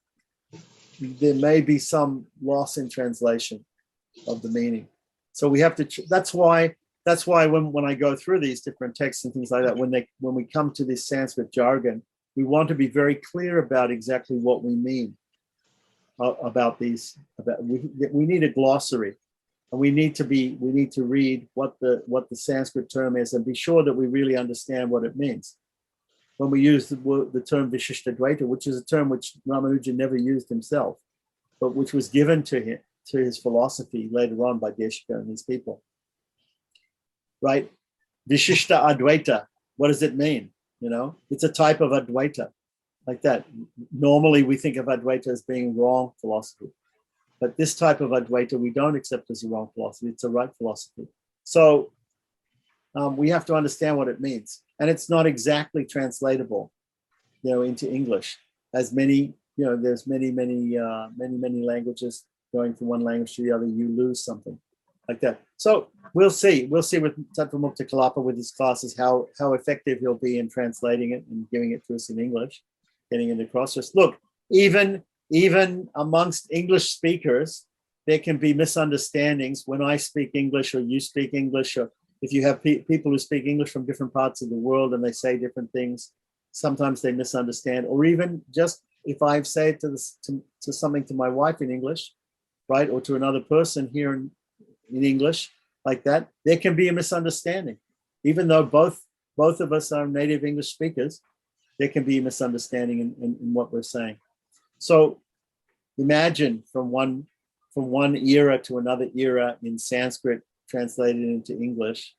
B: there may be some loss in translation of the meaning. So we have to. That's why when I go through these different texts and things like that, when we come to this Sanskrit jargon, we want to be very clear about exactly what we mean about these. We need a glossary, and we need to read what the Sanskrit term is and be sure that we really understand what it means. When we use the term Vishishtadvaita, which is a term which Ramanuja never used himself, but which was given to him, to his philosophy later on by Deshika and his people. Right? Vishishta Advaita, what does it mean? It's a type of Advaita, like that. Normally we think of Advaita as being wrong philosophy, but this type of Advaita we don't accept as a wrong philosophy, it's a right philosophy. So we have to understand what it means. And it's not exactly translatable, into English. As many, there's many languages going from one language to the other, you lose something like that. So we'll see with Tattva Mukta Kalapa with his classes, how effective he'll be in translating it and giving it to us in English, getting it across us. Look, even amongst English speakers, there can be misunderstandings when I speak English or you speak English, or if you have people who speak English from different parts of the world and they say different things, sometimes they misunderstand. Or even just if I say it to something to my wife in English, right, or to another person here in English, like that, there can be a misunderstanding. Even though both of us are native English speakers, there can be a misunderstanding in what we're saying. So imagine from one era to another era in Sanskrit translated into English.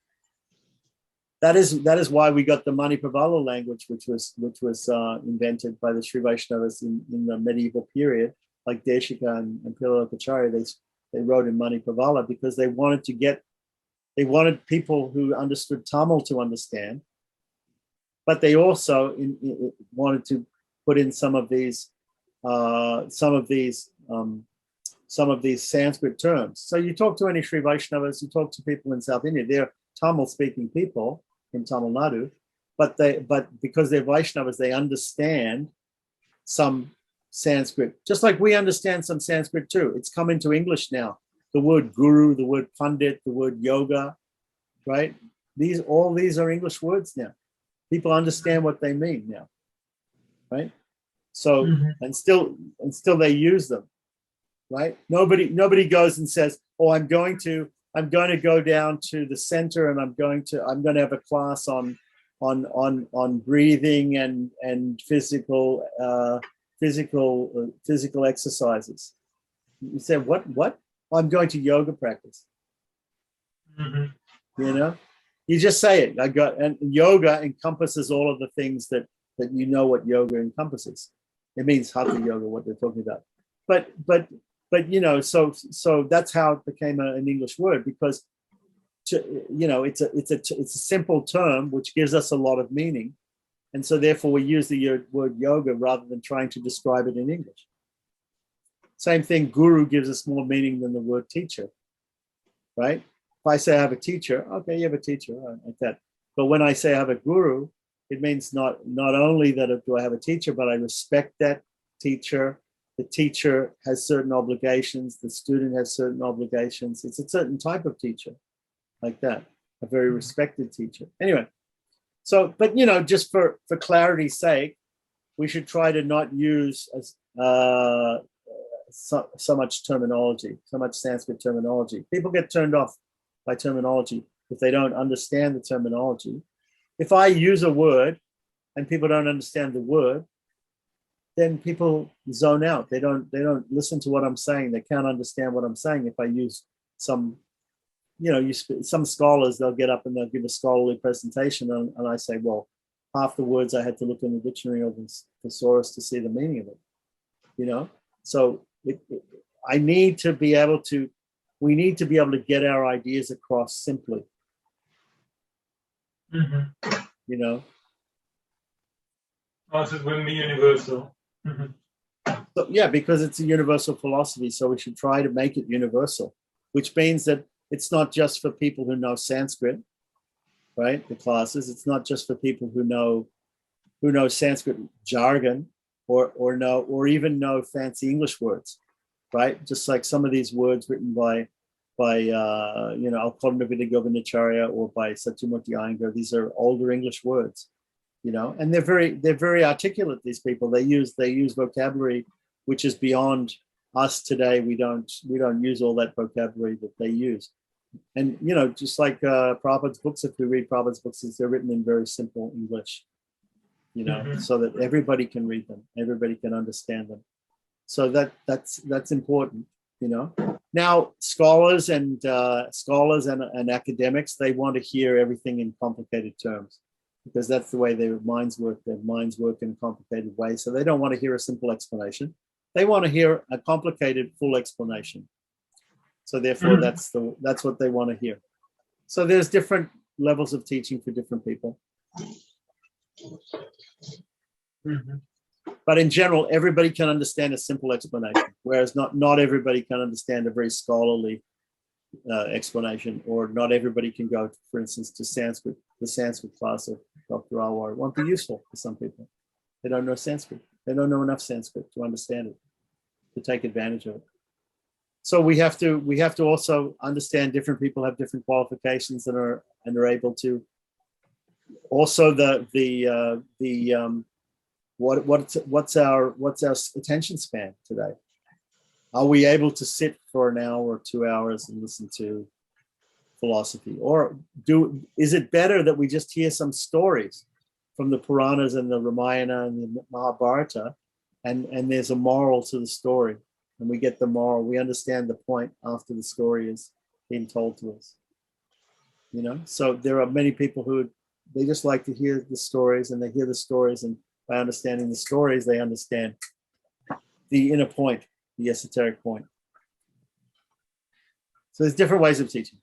B: That is why we got the Mani Pavala language, which was invented by the Sri Vaishnavas in the medieval period, like Deshika and Pilalokacharya. They wrote in Mani Pavala because they wanted people who understood Tamil to understand, but they also wanted to put in some of these Sanskrit terms. So you talk to any Sri Vaishnavas, you talk to people in South India, they're Tamil-speaking people in Tamil Nadu, but because they're Vaishnavas, they understand some Sanskrit, just like we understand some Sanskrit too. It's come into English now. The word guru, the word pandit, the word yoga, right? All these are English words now. People understand what they mean now, right? So and still they use them, right? Nobody goes and says, "Oh, I'm going to go down to the center and I'm going to have a class on breathing and physical exercises." You say, what? I'm going to yoga practice. You just say it. And yoga encompasses all of the things that what yoga encompasses. It means hatha yoga, what they're talking about. But so that's how it became an English word, because it's a simple term which gives us a lot of meaning, and so therefore we use the word yoga rather than trying to describe it in English. Same thing, guru gives us more meaning than the word teacher, right? If I say I have a teacher, okay, you have a teacher, like that. But when I say I have a guru, it means not only that do I have a teacher, but I respect that teacher. The teacher has certain obligations. The student has certain obligations. It's a certain type of teacher, like that, a very respected teacher. Anyway, so, but just for clarity's sake, we should try to not use so much terminology, so much Sanskrit terminology. People get turned off by terminology if they don't understand the terminology. If I use a word and people don't understand the word, then people zone out. They don't listen to what I'm saying. They can't understand what I'm saying if I use some scholars, they'll get up and they'll give a scholarly presentation and I say, well, half the words I had to look in the dictionary or the thesaurus to see the meaning of it, you know? So we need to be able to get our ideas across simply, you know?
C: Also, it will be universal.
B: So, yeah, because it's a universal philosophy, so we should try to make it universal, which means that it's not just for people who know Sanskrit, right? The classes. It's not just for people who know Sanskrit jargon or even know fancy English words, right? Just like some of these words written by Alkonavida Govindacharya or by Satyamurti Iyengar. These are older English words, you know, and they're very articulate. These people, they use vocabulary which is beyond us today. We don't use all that vocabulary that they use. And, you know, just like Prabhupada's books, if we read Prabhupada's books, they're written in very simple English, you know, so that everybody can read them, everybody can understand them. So that's important, you know. Now, scholars and academics, they want to hear everything in complicated terms because that's the way their minds work. Their minds work in a complicated way. So they don't want to hear a simple explanation. They want to hear a complicated, full explanation. So therefore, that's what they want to hear. So there's different levels of teaching for different people. But in general, everybody can understand a simple explanation, whereas not everybody can understand a very scholarly explanation, or not everybody can go, for instance, to the Sanskrit class of Dr. Alwar. It won't be useful for some people. They don't know Sanskrit. They don't know enough Sanskrit to understand it, to take advantage of it. So we have to also understand different people have different qualifications and are able to. Also, what's our attention span today? Are we able to sit for an hour or 2 hours and listen to philosophy, or is it better that we just hear some stories from the Puranas and the Ramayana and the Mahabharata, and there's a moral to the story, and we get the moral, we understand the point after the story is being told to us, you know? So there are many people who they just like to hear the stories, and they hear the stories, and by understanding the stories, they understand the inner point, the esoteric point. So there's different ways of teaching.